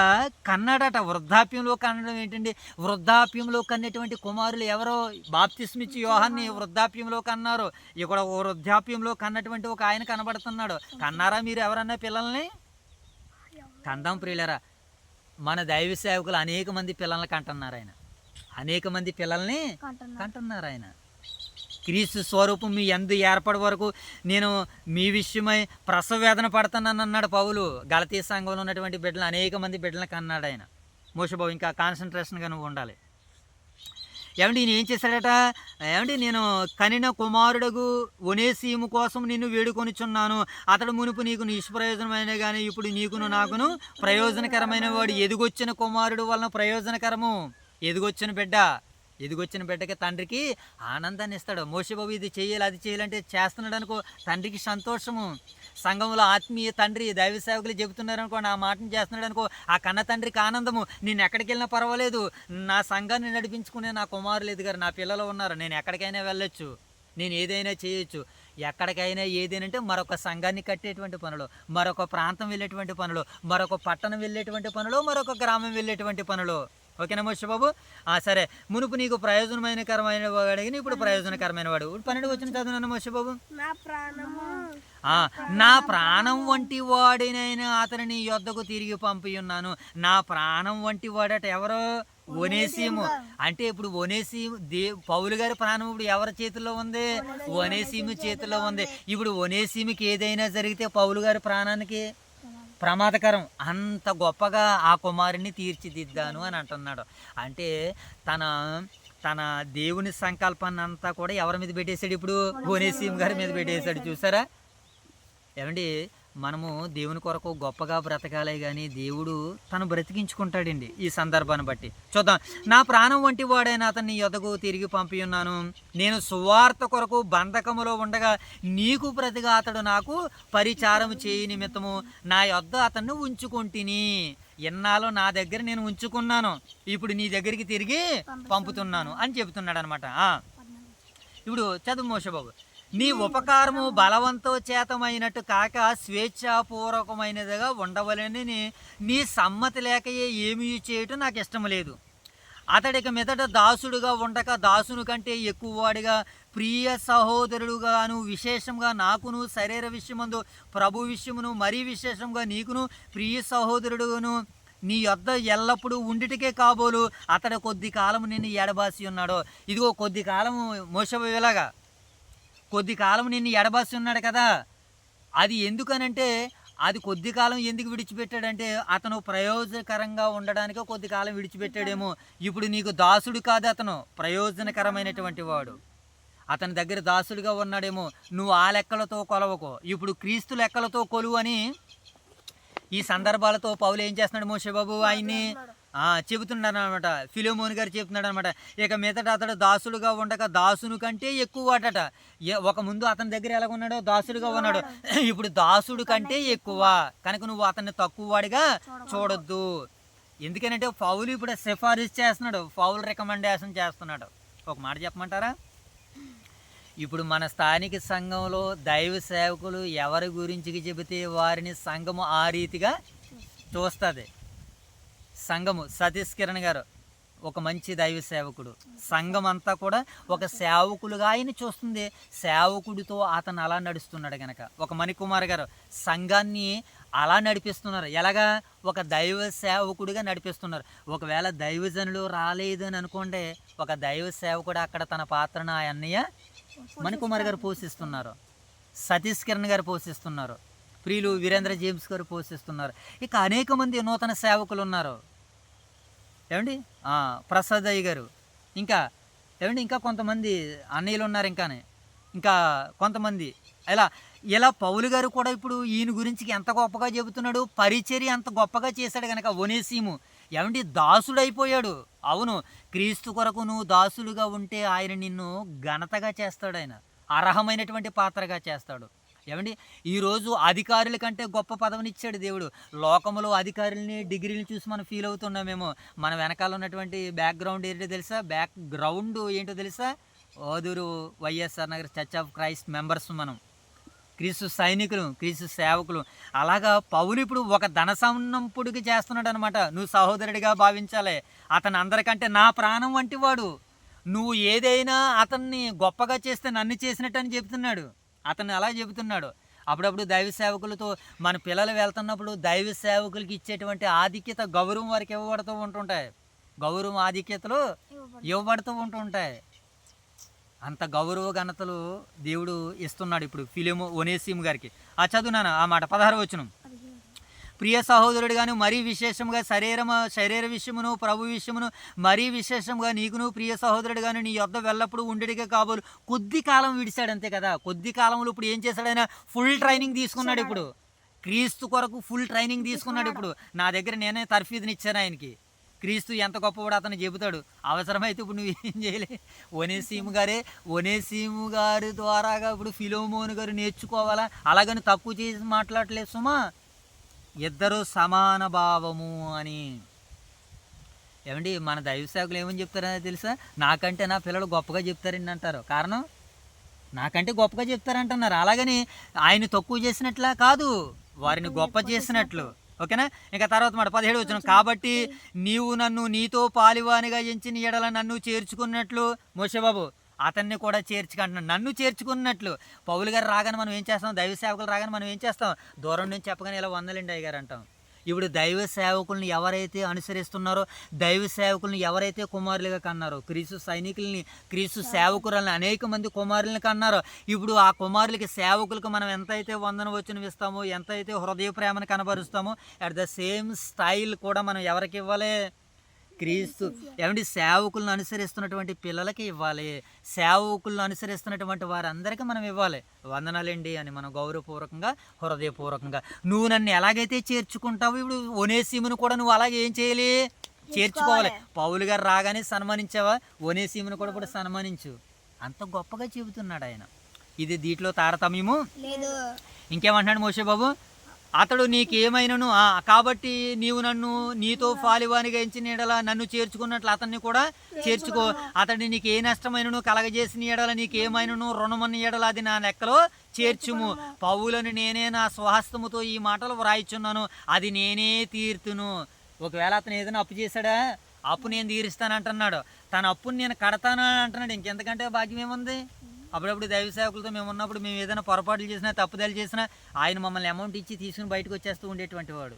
కన్నాడట. వృద్ధాప్యంలో కన్నడం ఏంటండి? వృద్ధాప్యంలో కన్నటువంటి కుమారులు ఎవరో? బాప్తిస్మిచ్చి యోహాన్ని వృద్ధాప్యంలో కన్నారు. ఇక్కడ వృద్ధాప్యంలో కన్నటువంటి ఒక ఆయన కనబడుతున్నాడు. కన్నారా మీరు ఎవరన్నా పిల్లల్ని? కందాం ప్రియులరా. మన దైవ సేవకులు అనేక మంది పిల్లల్ని కంటున్నారు ఆయన. క్రీస్తు స్వరూపం మీ యందు ఏర్పడే వరకు నేను మీ విషయమై ప్రసవ వేదన పడతానని అన్నాడు పౌలు. గలతీ సంఘంలో ఉన్నటువంటి బిడ్డలు అనేక మంది బిడ్డలను కన్నాడు ఆయన. మోషేబాబు ఇంకా కాన్సన్ట్రేషన్గా నువ్వు ఉండాలి. ఏమండి, ఈయన ఏం చేశాడట? ఏమండి, నేను కనిన కుమారుడగు ఒనేసీము కోసం నిన్ను వేడుకొనిచున్నాను. అతడు మునుపు నీకు నిష్ప్రయోజనమైన కానీ ఇప్పుడు నీకును నాకును ప్రయోజనకరమైన వాడు. ఎదుగొచ్చిన కుమారుడు వలన ప్రయోజనకరము. ఎదిగొచ్చిన బిడ్డకి తండ్రికి ఆనందాన్ని ఇస్తాడు. మోషేబాబు ఇది చేయాలి అది చేయాలంటే చేస్తున్నాడు అనుకో, తండ్రికి సంతోషము. సంఘంలో ఆత్మీయ తండ్రి దైవ సేవకులు చెబుతున్నారు అనుకో, నా మాటను చేస్తున్నాడు అనుకో, ఆ కన్న తండ్రికి ఆనందము. నేను ఎక్కడికి వెళ్ళినా పర్వాలేదు, నా సంఘాన్ని నడిపించుకునే నా కుమారులు ఎదిగారు, నా పిల్లలు ఉన్నారు, నేను ఎక్కడికైనా వెళ్ళొచ్చు, నేను ఏదైనా చేయొచ్చు. ఎక్కడికైనా ఏదేనంటే మరొక సంఘాన్ని కట్టేటువంటి పనులు, మరొక ప్రాంతం వెళ్ళేటువంటి పనులు, మరొక పట్టణం వెళ్ళేటువంటి పనులు, మరొక గ్రామం వెళ్ళేటువంటి పనులు. ఓకేనా మోషే బాబు? సరే. మునుపు నీకు ప్రయోజనకరమైన వాడిని ఇప్పుడు ప్రయోజనకరమైన వాడు. 12 వచ్చిన చదువునన్న మోషే బాబు. నా ప్రాణం వంటి వాడినైనా అతని నీ యొద్దకు తిరిగి పంపి ఉన్నాను. నా ప్రాణం వంటి వాడట ఎవరో? ఒనేసీము. అంటే ఇప్పుడు ఒనేసీము పౌలు గారి ప్రాణం ఇప్పుడు ఎవరి చేతుల్లో ఉంది? ఒనేసీము చేతుల్లో ఉంది. ఇప్పుడు ఒనేసీముకి ఏదైనా జరిగితే పౌలు గారి ప్రాణానికి ప్రమాదకరం. అంత గొప్పగా ఆ కుమారుని తీర్చిదిద్దాను అని అంటున్నాడు. అంటే తన దేవుని సంకల్పాన్ని అంతా కూడా ఎవరి మీద పెట్టేశాడు? ఇప్పుడు ఒనేసీము గారి మీద పెట్టేశాడు. చూసారా? ఏమండి, మనము దేవుని కొరకు గొప్పగా బ్రతకాలే కానీ దేవుడు తను బ్రతికించుకుంటాడండి ఈ సందర్భాన్ని బట్టి. చూద్దాం. నా ప్రాణం వంటి వాడైన అతన్ని యొద్దకు తిరిగి పంపి ఉన్నాను. నేను సువార్త కొరకు బంధకములో ఉండగా నీకు ప్రతిగా అతడు నాకు పరిచారము చేయి నిమిత్తము నా యొద్ద అతన్ని ఉంచుకుంటుని. ఎన్నాలో నా దగ్గర నేను ఉంచుకున్నాను, ఇప్పుడు నీ దగ్గరికి తిరిగి పంపుతున్నాను అని చెబుతున్నాడు అనమాట. ఇప్పుడు చదువు మోషే బాబు. నీ ఉపకారము బలవంతోచేతమైనట్టు కాక స్వేచ్ఛాపూర్వకమైనదిగా ఉండవలని నీ సమ్మతి లేకయే ఏమీ చేయటం నాకు ఇష్టం లేదు. అతడికి మీదట దాసుడుగా ఉండక దాసుని కంటే ఎక్కువవాడిగా ప్రియ సహోదరుడుగాను విశేషంగా నాకును శరీర విషయమందు ప్రభు విషయమును మరీ విశేషంగా నీకును ప్రియ సహోదరుడును నీ యొద్ద ఎల్లప్పుడూ ఉండిటికే కాబోలు అతడు కొద్ది కాలము నిన్ను ఎడబాసి ఉన్నాడో. ఇదిగో కొద్ది కాలము మోషేలాగా కొద్ది కాలం నిన్ను ఎడబాసి ఉన్నాడు కదా. అది ఎందుకనంటే అది కొద్ది కాలం ఎందుకు విడిచిపెట్టాడంటే అతను ప్రయోజనకరంగా ఉండడానికి కొద్ది కాలం విడిచిపెట్టాడేమో. ఇప్పుడు నీకు దాసుడు కాదు, అతను ప్రయోజనకరమైనటువంటి వాడు. అతని దగ్గర దాసుడిగా ఉన్నాడేమో. నువ్వు ఆ లెక్కలతో కొలవకో, ఇప్పుడు క్రీస్తు లెక్కలతో కొలువు అని ఈ సందర్భాలతో పౌలు ఏం చేస్తున్నాడు మోషే బాబు? ఆయన్ని చెబుతున్నాడు అనమాట. ఫిలోమోన్ గారు చెప్తున్నాడు అనమాట. ఇక మీదట అతడు దాసుడుగా ఉండక దాసుని కంటే ఎక్కువ వాటట. ఒక ముందు అతని దగ్గర ఎలా ఉన్నాడో దాసుడుగా ఉన్నాడు, ఇప్పుడు దాసుడు కంటే ఎక్కువ. కనుక నువ్వు అతన్ని తక్కువ వాడిగా చూడొద్దు. ఎందుకనంటే పౌలు ఇప్పుడు సిఫారసు చేస్తున్నాడు, పౌలు రికమెండేషన్ చేస్తున్నాడు. ఒక మాట చెప్పమంటారా? ఇప్పుడు మన స్థానిక సంఘంలో దైవ సేవకులు ఎవరి గురించి చెబితే వారిని సంఘము ఆ రీతిగా చూస్తుంది. సంఘము సతీష్ కిరణ్ గారు ఒక మంచి దైవ సేవకుడు. సంఘం అంతా కూడా ఒక సేవకులుగా ఆయన చూస్తుంది. సేవకుడితో అతను అలా నడుస్తున్నాడు కనుక. ఒక మణికుమార్ గారు సంఘాన్ని అలా నడిపిస్తున్నారు. ఎలాగా? ఒక దైవ సేవకుడిగా నడిపిస్తున్నారు. ఒకవేళ దైవజనులు రాలేదు అని అనుకోండి, ఒక దైవ సేవకుడు అక్కడ తన పాత్రను ఆ అన్నయ్య మణికుమార్ గారు పోషిస్తున్నారు, సతీష్ కిరణ్ గారు పోషిస్తున్నారు, ప్రియులు వీరేంద్ర జేమ్స్ గారు పోషిస్తున్నారు. ఇక అనేక మంది నూతన సేవకులు ఉన్నారు. ఏమండి? ప్రసాద్ అయ్య గారు, ఇంకా ఏమండి, ఇంకా కొంతమంది అన్నయ్యలు ఉన్నారు. ఇంకా కొంతమంది ఇలా పౌలు గారు కూడా ఇప్పుడు ఈయన గురించి ఎంత గొప్పగా చెబుతున్నాడు. పరిచర్య అంత గొప్పగా చేశాడు కనుక. ఒనేసిము ఏమండి దాసుడైపోయాడు. అవును, క్రీస్తు కొరకు నువ్వు దాసులుగా ఉంటే ఆయన నిన్ను ఘనతగా చేస్తాడు. ఆయన అర్హమైనటువంటి పాత్రగా చేస్తాడు. ఏమండి, ఈరోజు అధికారుల కంటే గొప్ప పదవినిచ్చాడు దేవుడు. లోకములో అధికారులని డిగ్రీని చూసి మనం ఫీల్ అవుతున్నామేమో. మన వెనకాల ఉన్నటువంటి బ్యాక్గ్రౌండ్ ఏంటో తెలుసా? బ్యాక్గ్రౌండ్ ఏంటో తెలుసా? Oduru YSR Nagar church of Christ members, మనం క్రీస్తు సైనికులు, క్రీస్తు సేవకులు. అలాగా పౌలు ఇప్పుడు ఒక ధన సంపన్నుడికి చేస్తున్నాడు అనమాట. నువ్వు సహోదరుడిగా భావించాలి. అతను అందరికంటే నా ప్రాణం వంటి వాడు. నువ్వు ఏదైనా అతన్ని గొప్పగా చేస్తే నన్ను చేసినట్టు అని చెబుతున్నాడు. అతను అలా చెబుతున్నాడు. అప్పుడప్పుడు దైవ సేవకులతో మన పిల్లలు వెళ్తున్నప్పుడు దైవ సేవకులకి ఇచ్చేటువంటి ఆధిక్యత, గౌరవం వారికి ఇవ్వబడుతూ ఉంటుంటాయి. గౌరవం ఆధిక్యతలు ఇవ్వబడుతూ ఉంటుంటాయి. అంత గౌరవ ఘనతలు దేవుడు ఇస్తున్నాడు ఇప్పుడు ఒనేసిము గారికి. చదువునాను ఆ మాట. 16వ వచనం. ప్రియ సహోదరుడు గాను మరీ విశేషంగా శరీర విషయమును ప్రభు విషయమును మరీ విశేషంగా నీకును ప్రియ సహోదరుడు గాను నీ యొద్ద వెళ్ళప్పుడు ఉండేటిగా కాబోలు. కొద్ది కాలం విడిచాడు అంతే కదా. కొద్ది కాలంలో ఇప్పుడు ఏం చేశాడు? ఆయన ఫుల్ ట్రైనింగ్ తీసుకున్నాడు. ఇప్పుడు క్రీస్తు కొరకు ఫుల్ ట్రైనింగ్ తీసుకున్నాడు. ఇప్పుడు నా దగ్గర నేనే తర్ఫీదునిచ్చాను ఆయనకి. క్రీస్తు ఎంత గొప్పవాడు అతను చెబుతాడు. అవసరమైతే ఇప్పుడు నువ్వు ఏం చేయలే, ఒనేసిము గారి ద్వారాగా ఇప్పుడు ఫిలోమోను గారు నేర్చుకోవాలా? అలాగని తక్కువ చేసి మాట్లాడలేదు సుమా. ఇద్దరు సమాన భావము అని. ఏమండి, మన దైవ సేవకులు ఏమని చెప్తారని తెలుసా? నాకంటే నా పిల్లలు గొప్పగా చెప్తారండి అంటారు. కారణం నాకంటే గొప్పగా చెప్తారంటున్నారు. అలాగని ఆయన తక్కువ చేసినట్లా కాదు, వారిని గొప్ప చేసినట్లు. ఓకేనా? ఇంకా తర్వాత మాట 17 వచనం. కాబట్టి నీవు నన్ను నీతో పాలివానిగా ఎంచిన ఎడల నన్ను చేర్చుకున్నట్లు, మోషేబాబు అతన్ని కూడా చేర్చుకుంటున్నాడు. నన్ను చేర్చుకున్నట్లు. పౌలు గారు రాగానే మనం ఏం చేస్తాం? దైవ సేవకులు రాగానే మనం ఏం చేస్తాం? దూరం నుంచి చెప్పగానే ఇలా వందలండి అయ్యగారు అంటాం. ఇప్పుడు దైవ సేవకుల్ని ఎవరైతే అనుసరిస్తున్నారో, దైవ సేవకుల్ని ఎవరైతే కుమారులుగా కన్నారో, క్రీస్తు సైనికుల్ని, క్రీస్తు సేవకురాలని అనేక మంది కుమారులని కన్నారో, ఇప్పుడు ఆ కుమారులకి సేవకులకు మనం ఎంతైతే వందన వచనం ఇస్తామో, ఎంతైతే హృదయ ప్రేమను కనబరుస్తామో, అట్ ద సేమ్ స్టైల్ కూడా మనం ఎవరికి ఇవ్వాలి? క్రీస్తు. ఏమంటే సేవకులను అనుసరిస్తున్నటువంటి పిల్లలకి ఇవ్వాలి. సేవకులను అనుసరిస్తున్నటువంటి వారందరికీ మనం ఇవ్వాలి. వందనాలండి అని మనం గౌరవపూర్వకంగా, హృదయపూర్వకంగా. నువ్వు నన్ను ఎలాగైతే చేర్చుకుంటావో ఇప్పుడు ఒనేసిమును కూడా నువ్వు అలాగే ఏం చేయాలి? చేర్చుకోవాలి. పౌలు గారు రాగానే సన్మానించావా? ఒనేసిమును కూడా ఇప్పుడు సన్మానించు. అంత గొప్పగా చెబుతున్నాడు ఆయన. ఇది దీంట్లో తారతమ్యము లేదు. ఇంకేమంటున్నాడు మోషేబాబు? అతడు నీకేమైనను కాబట్టి నీవు నన్ను నీతో పాలివానిగా ఎంచిన ఎడల నన్ను చేర్చుకున్నట్లు అతన్ని కూడా చేర్చుకో. అతడిని నీకు ఏ నష్టమైనను కలగజేసిన ఎడల నీకేమైనను రుణమన్న ఎడల అది నా లెక్కలో చేర్చుము. పౌలను నేనే నా స్వహస్తముతో ఈ మాటలు వ్రాయిచున్నాను, అది నేనే తీర్తును. ఒకవేళ అతను ఏదైనా అప్పు చేశాడా? అప్పు నేను తీరుస్తానంటున్నాడు. తన అప్పుని నేను కడతాను అంటున్నాడు. ఇంకెంతకంటే భాగ్యం ఏముంది? అప్పుడప్పుడు దైవ సేవకులతో మేము ఉన్నప్పుడు మేము ఏదైనా పొరపాట్లు చేసినా, తప్పుదలు చేసినా ఆయన మమ్మల్ని అమౌంట్ ఇచ్చి తీసుకుని బయటకు వచ్చేస్తూ ఉండేటువంటి వాడు.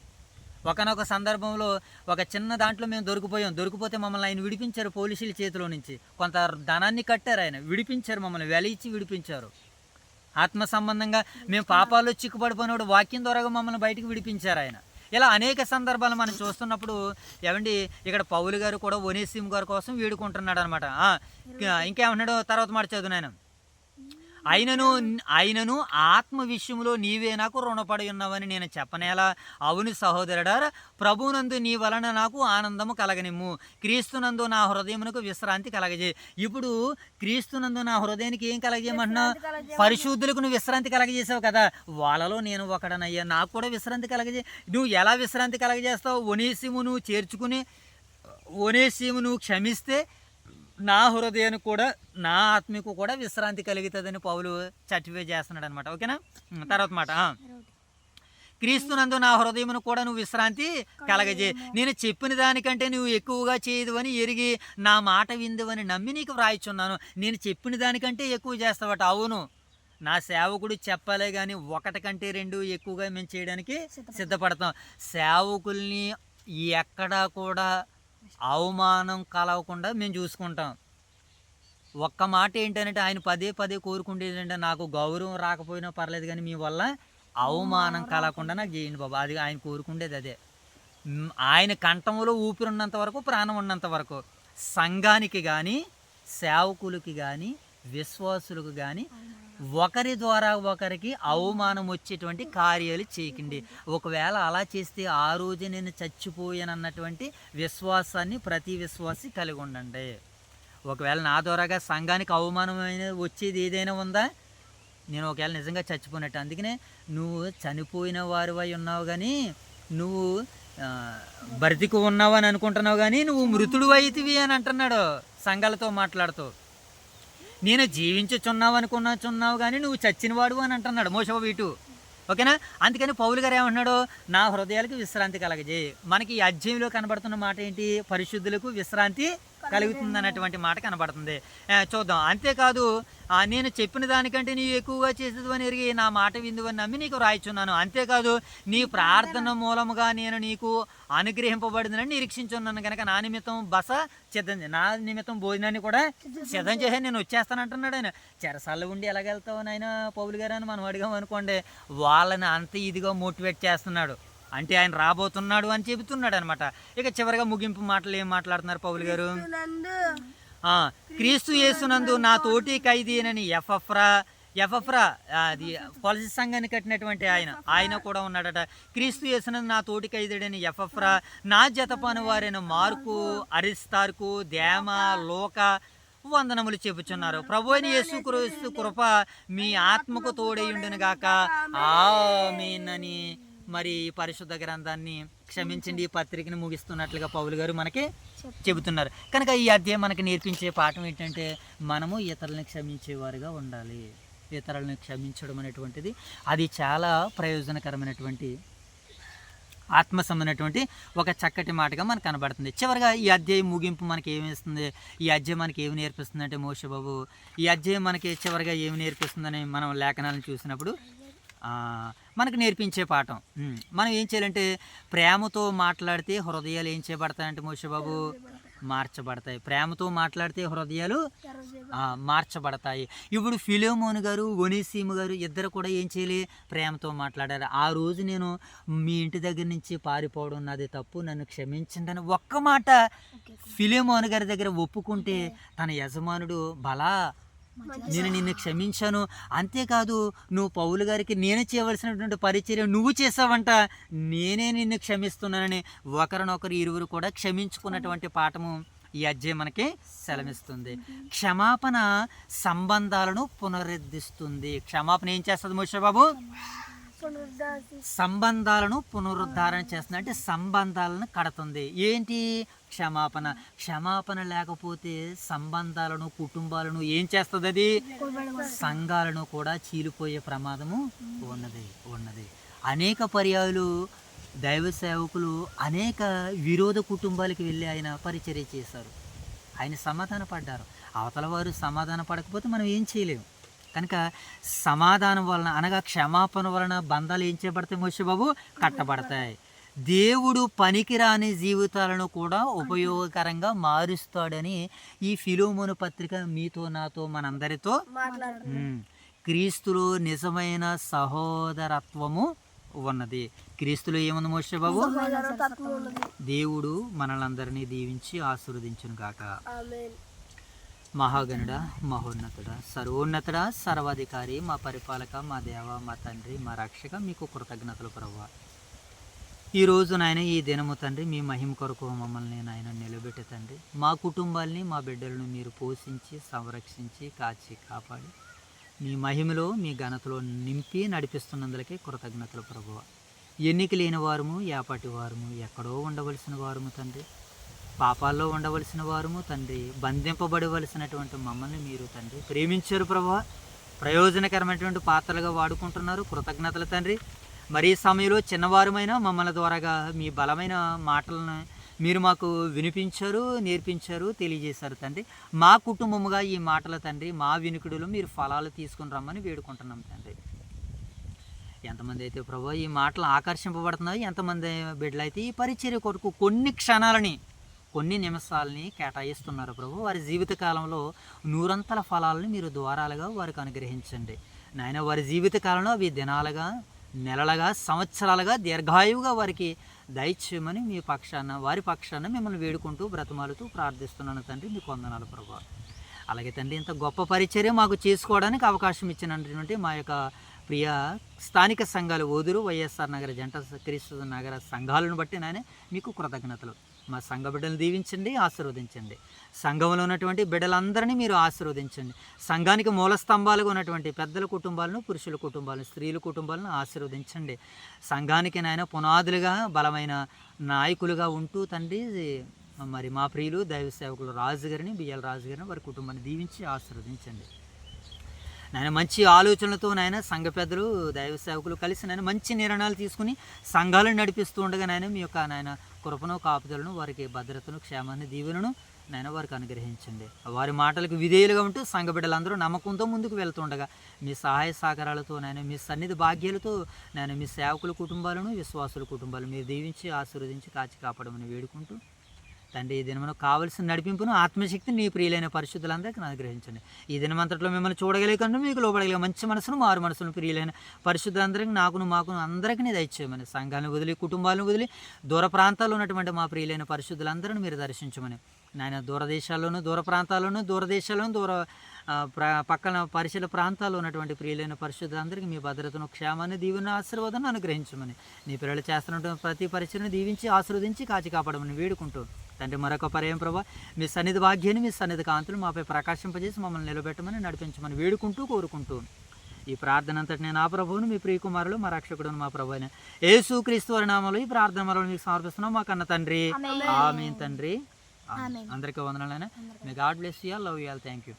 ఒకనొక సందర్భంలో ఒక చిన్న దాంట్లో మేము దొరికిపోతే మమ్మల్ని ఆయన విడిపించారు పోలీసుల చేతిలో నుంచి. కొంత ధనాన్ని కట్టారు, ఆయన విడిపించారు, మమ్మల్ని వెల ఇచ్చి విడిపించారు. ఆత్మ సంబంధంగా మేము పాపాల్లో చిక్కుపడిపోయినప్పుడు వాక్యం ద్వారాగా మమ్మల్ని బయటకు విడిపించారు ఆయన. ఇలా అనేక సందర్భాలు మనం చూస్తున్నప్పుడు ఏమండి, ఇక్కడ పౌలు గారు కూడా ఒనేసిము గారి కోసం వేడుకుంటున్నాడు అనమాట. ఇంకేమన్నాడు? తర్వాత మాట చదువు నాయన. ఆయనను ఆత్మ విషయంలో నీవే నాకు రుణపడి ఉన్నావని నేను చెప్పనేలా? అవును సహోదరుడా, ప్రభువునందు నీ వలన నాకు ఆనందము కలగనిమ్ము, క్రీస్తునందు నా హృదయమునకు విశ్రాంతి కలగజే. ఇప్పుడు క్రీస్తునందు నా హృదయానికి ఏం కలగజేయమంటున్నావు? పరిశుద్ధులకు నువ్వు విశ్రాంతి కలగజేసావు కదా, వాళ్ళలో నేను ఒకడనయ్యా, నాకు కూడా విశ్రాంతి కలగజే. నువ్వు ఎలా విశ్రాంతి కలగజేస్తావు? ఒనేసిము నువ్వు చేర్చుకుని, ఒనేసిము నువ్వు క్షమిస్తే నా హృదయానికి కూడా, నా ఆత్మకు కూడా విశ్రాంతి కలుగుతుందని పౌలు సర్టిఫై చేస్తున్నాడు అనమాట. ఓకేనా? తర్వాత మాట, క్రీస్తునందు నా హృదయమును కూడా నువ్వు విశ్రాంతి కలగజే. నేను చెప్పిన దానికంటే నువ్వు ఎక్కువగా చేయదు అని ఎరిగి నా మాట విందువని నమ్మి నీకు వ్రాయిచున్నాను. నేను చెప్పిన దానికంటే ఎక్కువ చేస్తావట. అవును, నా సేవకుడు చెప్పాలే కానీ ఒకటి కంటే 2 ఎక్కువగా మేము చేయడానికి సిద్ధపడతాం. సేవకుల్ని ఎక్కడా కూడా అవమానం కలగకుండా మేము చూసుకుంటాం. ఒక్క మాట ఏంటంటే ఆయన పదే కోరుకుంటేదంటే నాకు గౌరవం రాకపోయినా పర్లేదు కానీ మీ వల్ల అవమానం కలగకుండా నాకు చేయండి బాబా. అది ఆయన కోరుకుండేది అదే. ఆయన కంఠంలో ఊపిరి ఉన్నంత వరకు, ప్రాణం ఉన్నంత వరకు సంఘానికి కానీ, సేవకులకి కానీ, విశ్వాసులకు కానీ ఒకరి ద్వారా ఒకరికి అవమానం వచ్చేటువంటి కార్యాలు చేయకండి. ఒకవేళ అలా చేస్తే ఆ రోజు నేను చచ్చిపోయానన్నటువంటి విశ్వాసాన్ని ప్రతి విశ్వాసి కలిగి ఉండండి. ఒకవేళ నా ద్వారాగా సంఘానికి అవమానమైన వచ్చేది ఏదైనా ఉందా? నేను ఒకవేళ నిజంగా చచ్చిపోయినట్టు. అందుకనే నువ్వు చనిపోయిన వారివై ఉన్నావు కానీ నువ్వు బ్రతికి ఉన్నావు అని అనుకుంటున్నావు కానీ నువ్వు మృతుడు అయితివి అని అంటున్నాడు సంఘాలతో మాట్లాడుతూ. నేను జీవించుచున్నావు అనుకున్నావు కానీ నువ్వు చచ్చినవాడు అని అంటున్నాడు మోషవ వీటు. ఓకేనా? అందుకని పౌలు గారు ఏమంటున్నాడు? నా హృదయాలకు విశ్రాంతి కలగజేయి. మనకి ఈ అధ్యాయంలో కనబడుతున్న మాట ఏంటి? పరిశుద్ధులకు విశ్రాంతి కలుగుతుంది అన్నటువంటి మాట కనబడుతుంది. చూద్దాం. అంతేకాదు, నేను చెప్పిన దానికంటే నీవు ఎక్కువగా చేసేది అని ఎరిగి నా మాట విందువని నమ్మి నీకు రాయిచున్నాను. అంతేకాదు, నీ ప్రార్థన మూలముగా నేను నీకు అనుగ్రహింపబడిందని నిరీక్షించున్నాను కనుక నా నిమిత్తం బస సిద్ధం, నా నిమిత్తం భోజనాన్ని కూడా సిద్ధం చేసి నేను వచ్చేస్తాను అంటున్నాడు ఆయన. చెరసాల్లో ఉండి ఎలాగెళ్తావు నాయన పౌలు గారు అని మనం అడిగాం అనుకోండి, వాళ్ళని అంత ఇదిగా మోటివేట్ చేస్తున్నాడు. అంటే ఆయన రాబోతున్నాడు అని చెబుతున్నాడు అనమాట. ఇక చివరిగా ముగింపు మాటలు ఏం మాట్లాడుతున్నారు పౌలు గారు? క్రీస్తు యేసునందు నా తోటి ఖైదీనని ఎఫఫ్రా అది కొలసి సంఘాన్ని కట్టినటువంటి ఆయన కూడా ఉన్నాడట. క్రీస్తు యేసునందు నా తోటి ఖైదీడని ఎఫఫ్రా, నా జతపని వారైన మార్కు, అరిస్తార్కు, దేమ, లోక వందనములు చెప్పుచున్నారు. ప్రభువైన యేసుక్రీస్తు కృప మీ ఆత్మకు తోడైయుండును గాక. ఆమేన్ అని మరి పరిశుద్ధ గ్రంథాన్ని క్షమించండి, ఈ పత్రికను ముగిస్తున్నట్లుగా పౌలు గారు మనకి చెబుతున్నారు. కనుక ఈ అధ్యాయం మనకి నేర్పించే పాఠం ఏంటంటే మనము ఇతరులను క్షమించేవారుగా ఉండాలి. ఇతరులను క్షమించడం అనేటువంటిది అది చాలా ప్రయోజనకరమైనటువంటి ఆత్మసమైనటువంటి ఒక చక్కటి మాటగా మనకు కనబడుతుంది. చివరిగా ఈ అధ్యాయం ముగింపు మనకి ఏమిస్తుంది? ఈ అధ్యాయం మనకి ఏమి నేర్పిస్తుంది అంటే మోషబాబు, ఈ అధ్యాయం మనకి చివరిగా ఏమి నేర్పిస్తుందని మనం లేఖనాలను చూసినప్పుడు మనకు నేర్పించే పాఠం, మనం ఏం చేయాలంటే ప్రేమతో మాట్లాడితే హృదయాలు ఏం చేయబడతాయంటే మోషబాబు? మార్చబడతాయి. ప్రేమతో మాట్లాడితే హృదయాలు మార్చబడతాయి. ఇప్పుడు ఫిలోమోను గారు, ఒనేసిము గారు ఇద్దరు కూడా ఏం చేయాలి? ప్రేమతో మాట్లాడారు. ఆ రోజు నేను మీ ఇంటి దగ్గర నుంచి పారిపోవడం నాది తప్పు, నన్ను క్షమించండి అని ఒక్క మాట ఫిలోమోను గారి దగ్గర ఒప్పుకుంటే తన యజమానుడు బలా నేను నిన్ను క్షమించాను, అంతేకాదు నువ్వు పౌలు గారికి నేను చేయవలసినటువంటి పరిచర్య నువ్వు చేసావంట, నేనే నిన్ను క్షమిస్తున్నానని ఒకరినొకరు ఇరువురు కూడా క్షమించుకున్నటువంటి పాఠము ఈ అధ్యాయం మనకి సెలవిస్తుంది. క్షమాపణ సంబంధాలను పునరుద్ధరిస్తుంది. క్షమాపణ ఏం చేస్తుంది మోషబాబు? సంబంధాలను పునరుద్ధారణ చేస్తుంది, అంటే సంబంధాలను కడుతుంది. ఏంటి? క్షమాపణ లేకపోతే సంబంధాలను, కుటుంబాలను ఏం చేస్తుంది? అది సంఘాలను కూడా చీలిపోయే ప్రమాదము ఉన్నది. అనేక పర్యాయాలు దైవ సేవకులు అనేక విరోధ కుటుంబాలకు వెళ్ళి ఆయన పరిచర్య చేశారు. ఆయన సమాధాన పడ్డారు. అవతల వారు సమాధాన పడకపోతే మనం ఏం చేయలేము. కనుక సమాధానం వలన అనగా క్షమాపణ వలన బంధాలు ఏం చేయబడతాయి మోషబాబు? కట్టబడతాయి. దేవుడు పనికిరాని జీవితాలను కూడా ఉపయోగకరంగా మారుస్తాడని ఈ ఫిలోమోను పత్రిక మీతో నాతో మనందరితో క్రీస్తులో నిజమైన సహోదరత్వము ఉన్నది. క్రీస్తులో ఏముంది మోషబాబు? దేవుడు మనలందరినీ దీవించి ఆశీర్వదించును గాక. మహాగణుడ, మహోన్నతుడ, సర్వోన్నతుడ, సర్వాధికారి, మా పరిపాలక, మా దేవ, మా తండ్రి, మా రక్షక, మీకు కృతజ్ఞతలు ప్రభువా. ఈరోజు నాయన ఈ దినము తండ్రి మీ మహిమ కొరకు మమ్మల్ని నాయన నిలబెట్టే తండ్రి, మా కుటుంబాల్ని మా బిడ్డలను మీరు పోషించి సంరక్షించి కాచి కాపాడి మీ మహిమలో మీ ఘనతలో నింపి నడిపిస్తున్నందులకే కృతజ్ఞతలు ప్రభువా. ఎన్నిక లేని వారము, ఏపాటి వారము, ఎక్కడో ఉండవలసిన వారము తండ్రి, పాపాల్లో ఉండవలసిన వారము తండ్రి, బంధింపబడవలసినటువంటి మమ్మల్ని మీరు తండ్రి ప్రేమించారు ప్రభువా. ప్రయోజనకరమైనటువంటి పాత్రలుగా వాడుకుంటున్నారు. కృతజ్ఞతలు తండ్రి. మరి ఈ సమయంలో చిన్నవారమైన మమ్మల్ని ద్వారాగా మీ బలమైన మాటలను మీరు మాకు వినిపించారు, నేర్పించారు, తెలియజేశారు తండ్రి. మా కుటుంబముగా ఈ మాటల తండ్రి మా వినికిడులు మీరు ఫలాలు తీసుకుని రమ్మని వేడుకుంటున్నాం తండ్రి. ఎంతమంది అయితే ప్రభు ఈ మాటలు ఆకర్షింపబడుతున్నాయో, ఎంతమంది బిడ్డలు అయితే ఈ పరిచర్య కొరకు కొన్ని క్షణాలని కొన్ని నిమిషాలని కేటాయిస్తున్నారు ప్రభు. వారి జీవితకాలంలో నూరంతల ఫలాలను మీరు ద్వారాలుగా వారికి అనుగ్రహించండి నాయన. వారి జీవితకాలంలో అవి దినాలుగా, నెలలుగా, సంవత్సరాలుగా, దీర్ఘాయువుగా వారికి దయచేయమని మీ పక్షాన, వారి పక్షాన మిమ్మల్ని వేడుకుంటూ బ్రతమాలుతూ ప్రార్థిస్తున్నాను తండ్రి. మీకు వందనాలు ప్రభు. అలాగే తండ్రి ఇంత గొప్ప పరిచర్య మాకు చేసుకోవడానికి అవకాశం ఇచ్చినటువంటి మా యొక్క ప్రియ స్థానిక సంఘాలు ఓదురు వైఎస్ఆర్ నగర జంట క్రీస్తు నగర సంఘాలను బట్టి నాయన మీకు కృతజ్ఞతలు. మా సంఘ బిడ్డలను దీవించండి, ఆశీర్వదించండి. సంఘంలో ఉన్నటువంటి బిడ్డలందరినీ మీరు ఆశీర్వదించండి. సంఘానికి మూల స్తంభాలుగా ఉన్నటువంటి పెద్దల కుటుంబాలను, పురుషుల కుటుంబాలను, స్త్రీల కుటుంబాలను ఆశీర్వదించండి. సంఘానికి నాయన పునాదులుగా, బలమైన నాయకులుగా ఉంటూ తండ్రి మరి మా ప్రియులు దైవ సేవకులు రాజు గారిని, బిఎల్ రాజు గారిని, వారి కుటుంబాన్ని దీవించి ఆశీర్వదించండి నాయన. మంచి ఆలోచనలతో నాయన సంఘ పెద్దలు, దైవ సేవకులు కలిసి నాయన మంచి నిర్ణయాలు తీసుకుని సంఘాలను నడిపిస్తూ ఉండగా నాయన మీ యొక్క నాయన కృపను, కాపుదలను, వారికి భద్రతను, క్షేమాన్ని, దీవెనను నాయన వారికి అనుగ్రహించండి. వారి మాటలకు విధేయులుగా ఉంటూ సంఘ బిడ్డలందరూ నమ్మకంతో ముందుకు వెళ్తుండగా మీ సహాయ సహకారాలతో నాయన మీ సన్నిధి భాగ్యాలతో నాయన మీ సేవకుల కుటుంబాలను, విశ్వాసుల కుటుంబాలను మీరు దీవించి ఆశీర్వదించి కాచి కాపాడమని వేడుకుంటూ తండ్రి ఈ దినమును కావలసిన నడిపింపును, ఆత్మశక్తిని నీ ప్రియులైన పరిశుద్ధులందరికీ అనుగ్రహించండి. ఈ దినమంతట్లో మిమ్మల్ని చూడగలిగకుండా మీకు లోబడగలిగే మంచి మనసును, మారు మనసును ప్రియులైన పరిశుద్ధులందరికీ, నాకును మాకును అందరికీ దయచేయమని, సంఘాలను వదిలి, కుటుంబాలను వదిలి దూర ప్రాంతాల్లో ఉన్నటువంటి మా ప్రియులైన పరిశుద్ధులందరినీ మీరు దర్శించమని నాయన. దూరదేశాల్లోనూ, దూర ప్రాంతాల్లోనూ, దూర పక్కన పరిసర ప్రాంతాల్లో ఉన్నటువంటి ప్రియులైన పరిశుద్ధులందరికీ మీ భద్రతను, క్షేమాన్ని, దీవెన, ఆశీర్వాదాన్ని అనుగ్రహించమని, నీ పిల్లలు చేస్తున్నటువంటి ప్రతి పరిచయను దీవించి ఆశీర్వదించి కాచి కాపాడమని వేడుకుంటూ తండ్రి మరొక పర్యాయం ప్రభా మీ సన్నిధి భాగ్యాన్ని, మీ సన్నిధి కాంతులు మాపై ప్రకాశింపజేసి మమ్మల్ని నిలబెట్టమని, నడిపించమని వేడుకుంటూ కోరుకుంటూ ఈ ప్రార్థన అంతటి నేను ఆ ప్రభువును, మీ ప్రియకుమారులు, మా రక్షకుడు, మా ప్రభు అయిన యేసుక్రీస్తు వారి నామములో ఈ ప్రార్థన మనలో మీకు సమర్పిస్తున్నాం మా కన్న తండ్రి. ఆమేన్ తండ్రి. అందరికీ వందనాలైనా. May God bless you all, love you all, thank you.